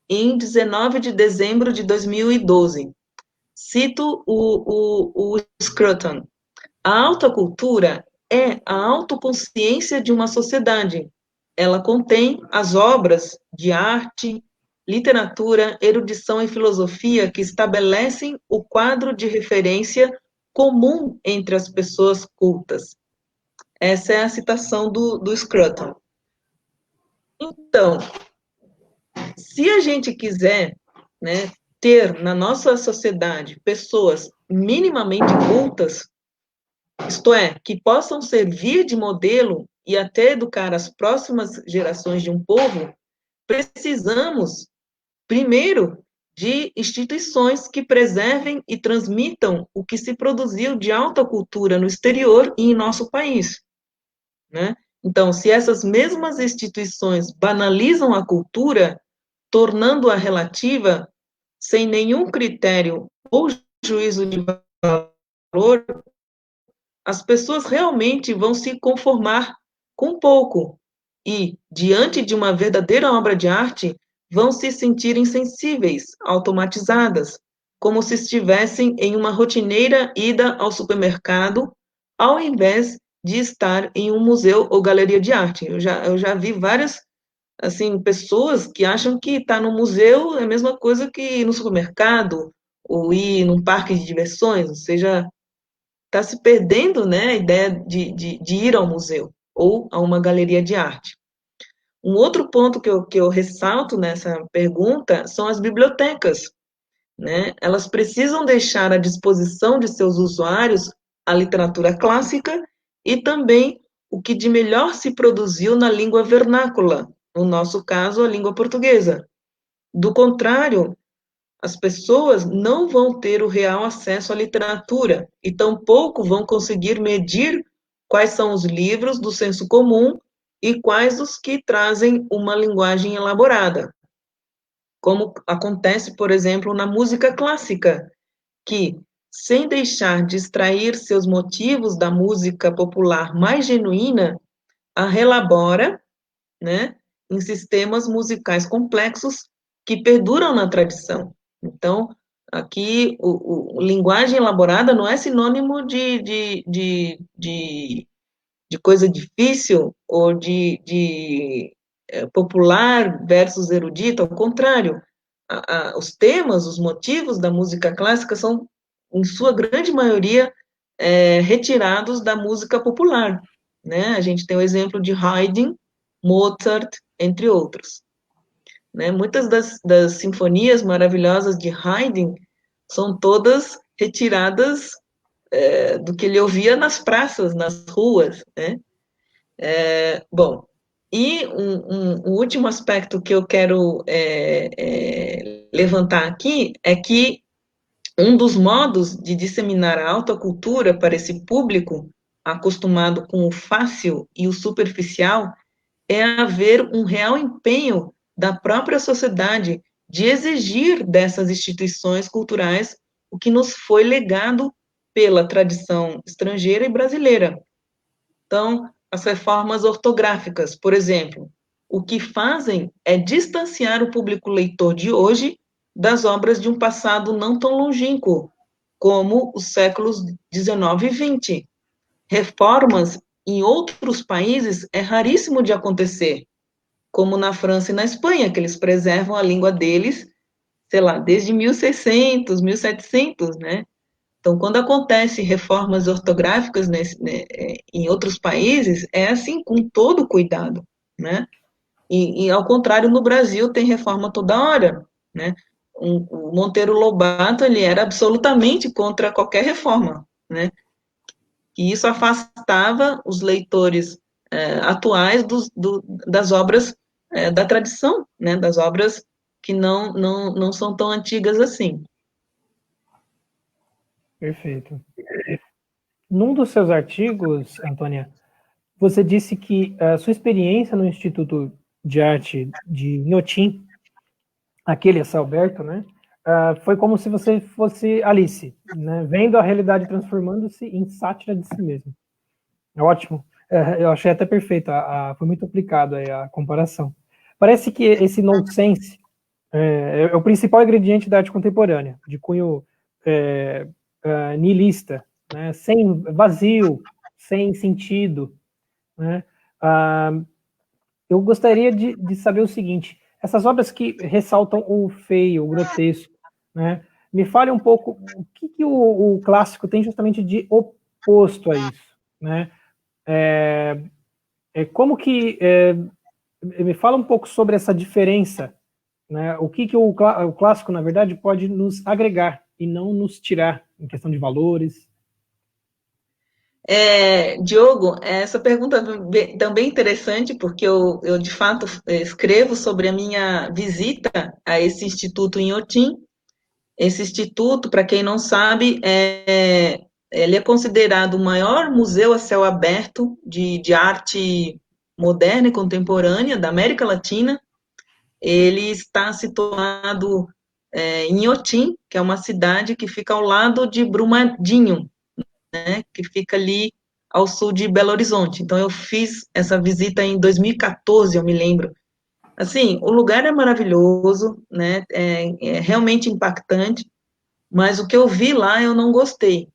em 19 de dezembro de 2012. Cito o Scruton. A alta cultura é a autoconsciência de uma sociedade. Ela contém as obras de arte, literatura, erudição e filosofia que estabelecem o quadro de referência comum entre as pessoas cultas. Essa é a citação do Scruton. Então, se a gente quiser, né, ter na nossa sociedade pessoas minimamente cultas, isto é, que possam servir de modelo e até educar as próximas gerações de um povo, precisamos, primeiro, de instituições que preservem e transmitam o que se produziu de alta cultura no exterior e em nosso país, né? Então, se essas mesmas instituições banalizam a cultura, tornando-a relativa, sem nenhum critério ou juízo de valor, as pessoas realmente vão se conformar com pouco e, diante de uma verdadeira obra de arte, vão se sentir insensíveis, automatizadas, como se estivessem em uma rotineira ida ao supermercado, ao invés de estar em um museu ou galeria de arte. Eu já vi várias assim, pessoas que acham que estar no museu é a mesma coisa que ir no supermercado ou ir num parque de diversões, ou seja, está se perdendo, né, a ideia de ir ao museu ou a uma galeria de arte. Um outro ponto que eu ressalto nessa pergunta são as bibliotecas, né? Elas precisam deixar à disposição de seus usuários a literatura clássica e também o que de melhor se produziu na língua vernácula, no nosso caso, a língua portuguesa. Do contrário, as pessoas não vão ter o real acesso à literatura e tampouco vão conseguir medir quais são os livros do senso comum e quais os que trazem uma linguagem elaborada. Como acontece, por exemplo, na música clássica, que, sem deixar de extrair seus motivos da música popular mais genuína, a relabora, né, em sistemas musicais complexos que perduram na tradição. Então, aqui, linguagem elaborada não é sinônimo de coisa difícil ou de popular versus erudito, ao contrário, os temas, os motivos da música clássica são, em sua grande maioria, retirados da música popular, né? A gente tem o exemplo de Haydn, Mozart, entre outros. Né? Muitas das sinfonias maravilhosas de Haydn são todas retiradas do que ele ouvia nas praças, nas ruas, né? Bom, e um último aspecto que eu quero levantar aqui é que um dos modos de disseminar a alta cultura para esse público acostumado com o fácil e o superficial é haver um real empenho da própria sociedade de exigir dessas instituições culturais o que nos foi legado pela tradição estrangeira e brasileira. Então, as reformas ortográficas, por exemplo, o que fazem é distanciar o público leitor de hoje das obras de um passado não tão longínquo, como os séculos XIX e XX. Reformas em outros países é raríssimo de acontecer, como na França e na Espanha, que eles preservam a língua deles, sei lá, desde 1600, 1700, né? Então, quando acontece reformas ortográficas em outros países, é assim, com todo cuidado, né? E, ao contrário, no Brasil tem reforma toda hora, né? O Monteiro Lobato, ele era absolutamente contra qualquer reforma, né? E isso afastava os leitores atuais das obras da tradição, né? Das obras que não são tão antigas assim. Perfeito. Num dos seus artigos, Antônia, você disse que a sua experiência no Instituto de Arte de Inhotim, aquele São Alberto, né, foi como se você fosse Alice, né, vendo a realidade transformando-se em sátira de si mesmo. É ótimo. Eu achei até perfeito. Foi muito aplicado aí a comparação. Parece que esse nonsense é o principal ingrediente da arte contemporânea, de cunho nihilista, né, sem vazio, sem sentido, né? Eu gostaria de saber o seguinte: essas obras que ressaltam o feio, o grotesco, né? Me fale um pouco o que o clássico tem justamente de oposto a isso, né? Como que me fala um pouco sobre essa diferença, né? O que o clássico, na verdade, pode nos agregar e não nos tirar em questão de valores. Diogo, essa pergunta é também interessante, porque eu, de fato, escrevo sobre a minha visita a esse instituto em Inhotim. Esse instituto, para quem não sabe, ele é considerado o maior museu a céu aberto de arte moderna e contemporânea da América Latina. Ele está situado em Inhotim, que é uma cidade que fica ao lado de Brumadinho, né, que fica ali ao sul de Belo Horizonte. Então, eu fiz essa visita em 2014, eu me lembro. Assim, o lugar é maravilhoso, né, é realmente impactante, mas o que eu vi lá eu não gostei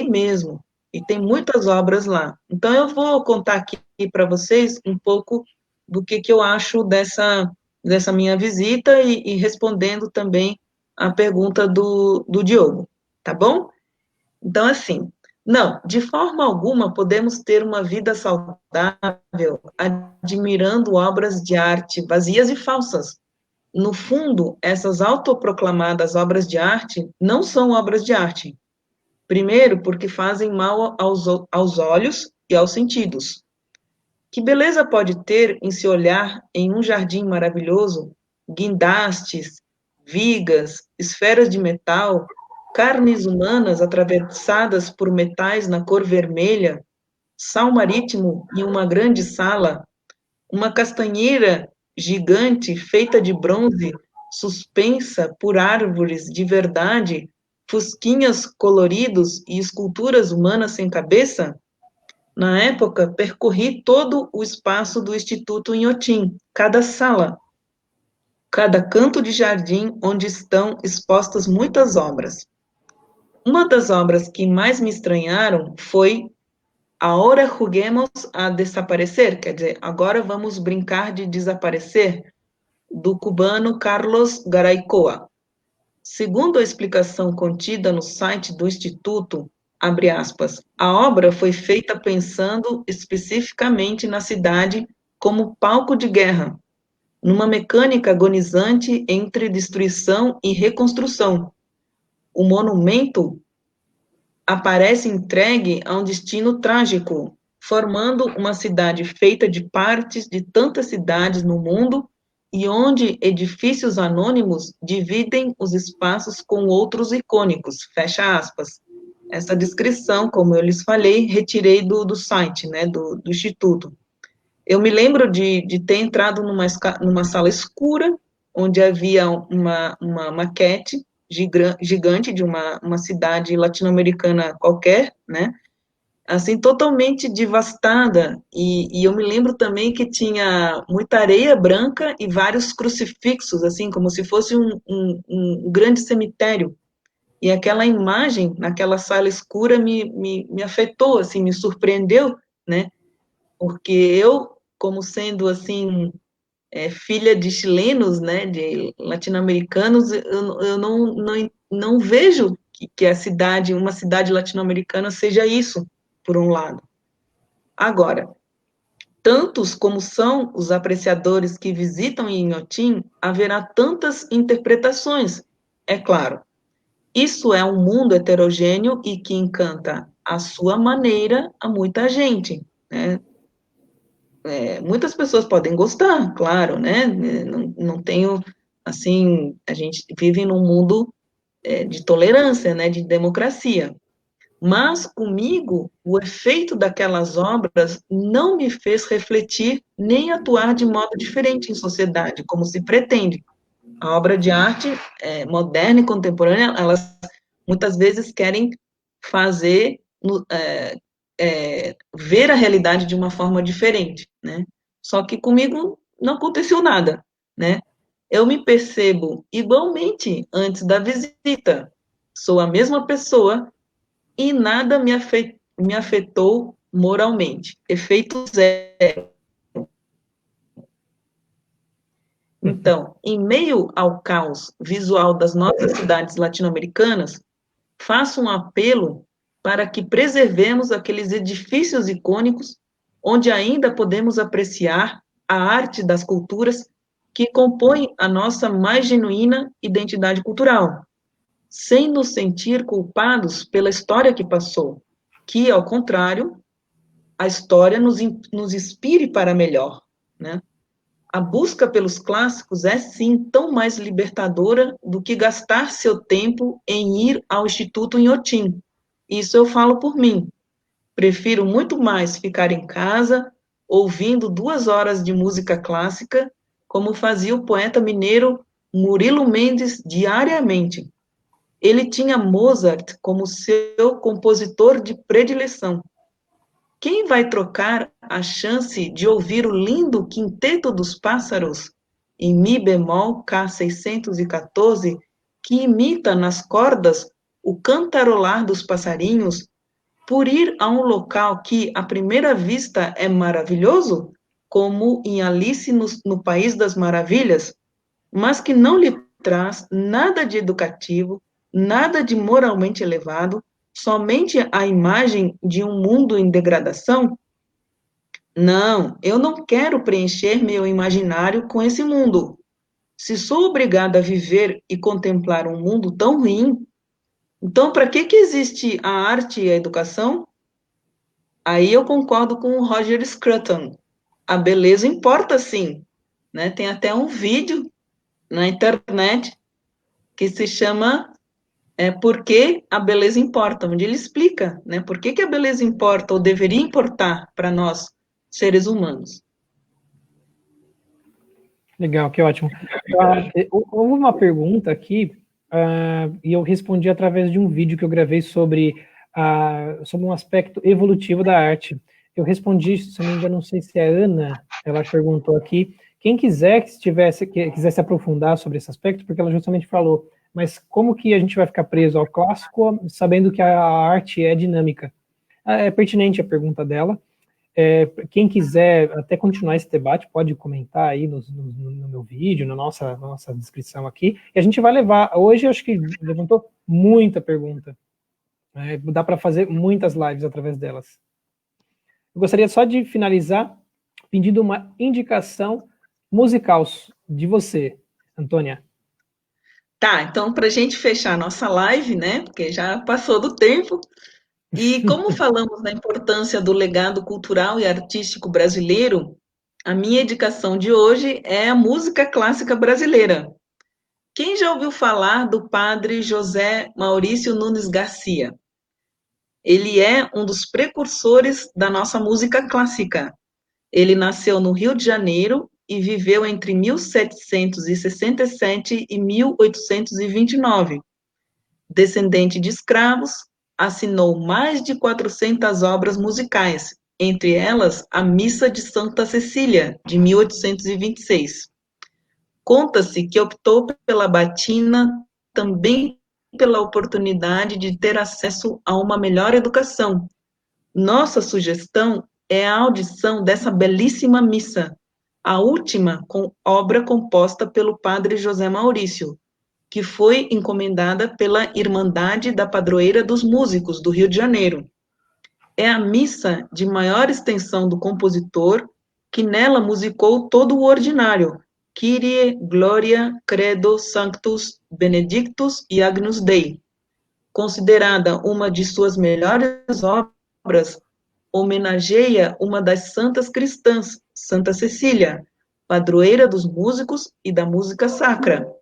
mesmo. E tem muitas obras lá. Então, eu vou contar aqui para vocês um pouco do que eu acho dessa minha visita e respondendo também a pergunta do Diogo, tá bom? Então, assim, não, de forma alguma podemos ter uma vida saudável admirando obras de arte vazias e falsas. No fundo, essas autoproclamadas obras de arte não são obras de arte. Primeiro, porque fazem mal aos olhos e aos sentidos. Que beleza pode ter em se olhar em um jardim maravilhoso, guindastes, vigas, esferas de metal, carnes humanas atravessadas por metais na cor vermelha, sal marítimo e uma grande sala, uma castanheira gigante feita de bronze, suspensa por árvores de verdade, fusquinhas coloridos e esculturas humanas sem cabeça? Na época, percorri todo o espaço do Instituto Inhotim, cada sala, cada canto de jardim onde estão expostas muitas obras. Uma das obras que mais me estranharam foi Ahora juguemos a desaparecer, quer dizer, agora vamos brincar de desaparecer, do cubano Carlos Garaycoa. Segundo a explicação contida no site do Instituto, abre aspas, a obra foi feita pensando especificamente na cidade como palco de guerra, numa mecânica agonizante entre destruição e reconstrução. O monumento aparece entregue a um destino trágico, formando uma cidade feita de partes de tantas cidades no mundo e onde edifícios anônimos dividem os espaços com outros icônicos, fecha aspas. Essa descrição, como eu lhes falei, retirei do site, né, do Instituto. Eu me lembro de ter entrado numa sala escura, onde havia uma maquete gigante de uma cidade latino-americana qualquer, né, assim, totalmente devastada, e eu me lembro também que tinha muita areia branca e vários crucifixos, assim, como se fosse um grande cemitério, e aquela imagem, naquela sala escura, me afetou, assim, me surpreendeu, né, porque eu, como sendo, assim, filha de chilenos, né, de latino-americanos, eu não vejo que a cidade, uma cidade latino-americana seja isso, por um lado. Agora, tantos como são os apreciadores que visitam Inhotim, haverá tantas interpretações, é claro. Isso é um mundo heterogêneo e que encanta à sua maneira a muita gente, né? Muitas pessoas podem gostar, claro, né? Não tenho, assim, a gente vive num mundo de tolerância, né? De democracia. Mas comigo, o efeito daquelas obras não me fez refletir nem atuar de modo diferente em sociedade, como se pretende. A obra de arte moderna e contemporânea, elas muitas vezes querem fazer ver a realidade de uma forma diferente, né? Só que comigo não aconteceu nada, né? Eu me percebo igualmente antes da visita. Sou a mesma pessoa e nada me afetou moralmente. Efeito zero. Então, em meio ao caos visual das nossas cidades latino-americanas, faço um apelo para que preservemos aqueles edifícios icônicos onde ainda podemos apreciar a arte das culturas que compõem a nossa mais genuína identidade cultural, sem nos sentir culpados pela história que passou, que, ao contrário, a história nos inspire para melhor, né? A busca pelos clássicos é, sim, tão mais libertadora do que gastar seu tempo em ir ao Instituto Inhotim. Isso eu falo por mim. Prefiro muito mais ficar em casa, ouvindo 2 horas de música clássica, como fazia o poeta mineiro Murilo Mendes diariamente. Ele tinha Mozart como seu compositor de predileção. Quem vai trocar a chance de ouvir o lindo Quinteto dos Pássaros, em Mi bemol K614, que imita nas cordas o cantarolar dos passarinhos, por ir a um local que, à primeira vista, é maravilhoso, como em Alice no País das Maravilhas, mas que não lhe traz nada de educativo, nada de moralmente elevado, somente a imagem de um mundo em degradação? Não, eu não quero preencher meu imaginário com esse mundo. Se sou obrigada a viver e contemplar um mundo tão ruim, então para que existe a arte e a educação? Aí eu concordo com o Roger Scruton. a beleza importa sim, né? Tem até um vídeo na internet que se chama Por que a beleza importa, onde ele explica, né? Por que a beleza importa ou deveria importar para nós, seres humanos. Legal, que ótimo. Houve uma pergunta aqui, e eu respondi através de um vídeo que eu gravei sobre um aspecto evolutivo da arte. Eu respondi, se não me engano, não sei se é a Ana, ela perguntou aqui, quem quiser que quisesse aprofundar sobre esse aspecto, porque ela justamente falou, mas como que a gente vai ficar preso ao clássico, sabendo que a arte é dinâmica? É pertinente a pergunta dela. Quem quiser até continuar esse debate, pode comentar aí no meu vídeo, na nossa descrição aqui, e a gente vai levar, hoje eu acho que levantou muita pergunta, dá para fazer muitas lives através delas. Eu gostaria só de finalizar pedindo uma indicação musical de você, Antônia. Tá, então para a gente fechar a nossa live, né, porque já passou do tempo, e como falamos da importância do legado cultural e artístico brasileiro, a minha indicação de hoje é a música clássica brasileira. Quem já ouviu falar do padre José Maurício Nunes Garcia? Ele é um dos precursores da nossa música clássica. Ele nasceu no Rio de Janeiro e viveu entre 1767 e 1829. Descendente de escravos, assinou mais de 400 obras musicais, entre elas a Missa de Santa Cecília, de 1826. Conta-se que optou pela batina também pela oportunidade de ter acesso a uma melhor educação. Nossa sugestão é a audição dessa belíssima missa, a última obra composta pelo padre José Maurício, que foi encomendada pela Irmandade da Padroeira dos Músicos do Rio de Janeiro. É a missa de maior extensão do compositor, que nela musicou todo o ordinário, Kyrie, Gloria, Credo, Sanctus, Benedictus e Agnus Dei. Considerada uma de suas melhores obras, homenageia uma das santas cristãs, Santa Cecília, padroeira dos músicos e da música sacra.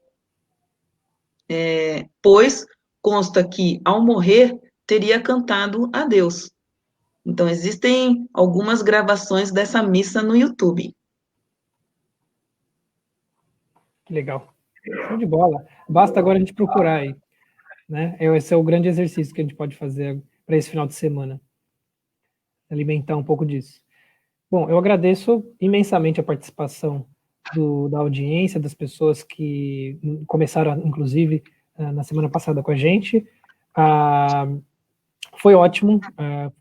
Pois consta que, ao morrer, teria cantado a Deus. Então, existem algumas gravações dessa missa no YouTube. Que legal. Show de bola. Basta agora a gente procurar aí, né? Esse é o grande exercício que a gente pode fazer para esse final de semana. Alimentar um pouco disso. Bom, eu agradeço imensamente a participação da audiência, das pessoas que começaram, inclusive, na semana passada com a gente. Foi ótimo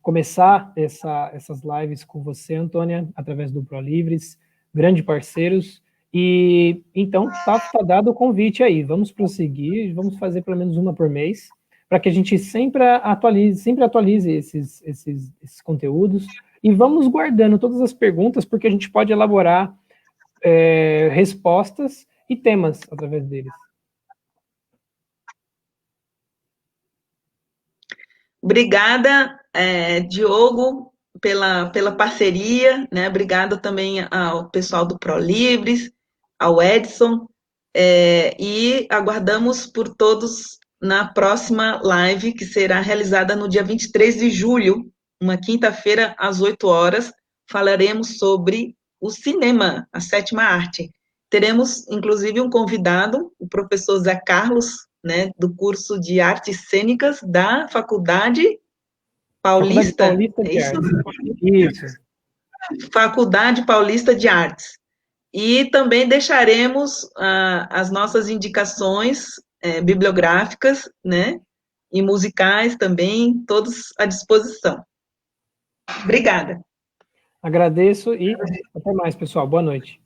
começar essas lives com você, Antônia, através do ProLivres, grandes parceiros. E então tá dado o convite aí. Vamos prosseguir, vamos fazer pelo menos uma por mês, para que a gente sempre atualize esses conteúdos. E vamos guardando todas as perguntas, porque a gente pode elaborar respostas e temas através deles. Obrigada, Diogo, pela parceria, né? Obrigada também ao pessoal do ProLivres, ao Edson, e aguardamos por todos na próxima live, que será realizada no dia 23 de julho, uma quinta-feira, às 8 horas. Falaremos sobre o cinema, a sétima arte. Teremos, inclusive, um convidado, o professor Zé Carlos, né, do curso de Artes Cênicas da Faculdade Paulista. De Artes. Isso. Faculdade Paulista de Artes. E também deixaremos as nossas indicações bibliográficas, né, e musicais também, todos à disposição. Obrigada. Agradeço e até mais, pessoal. Boa noite.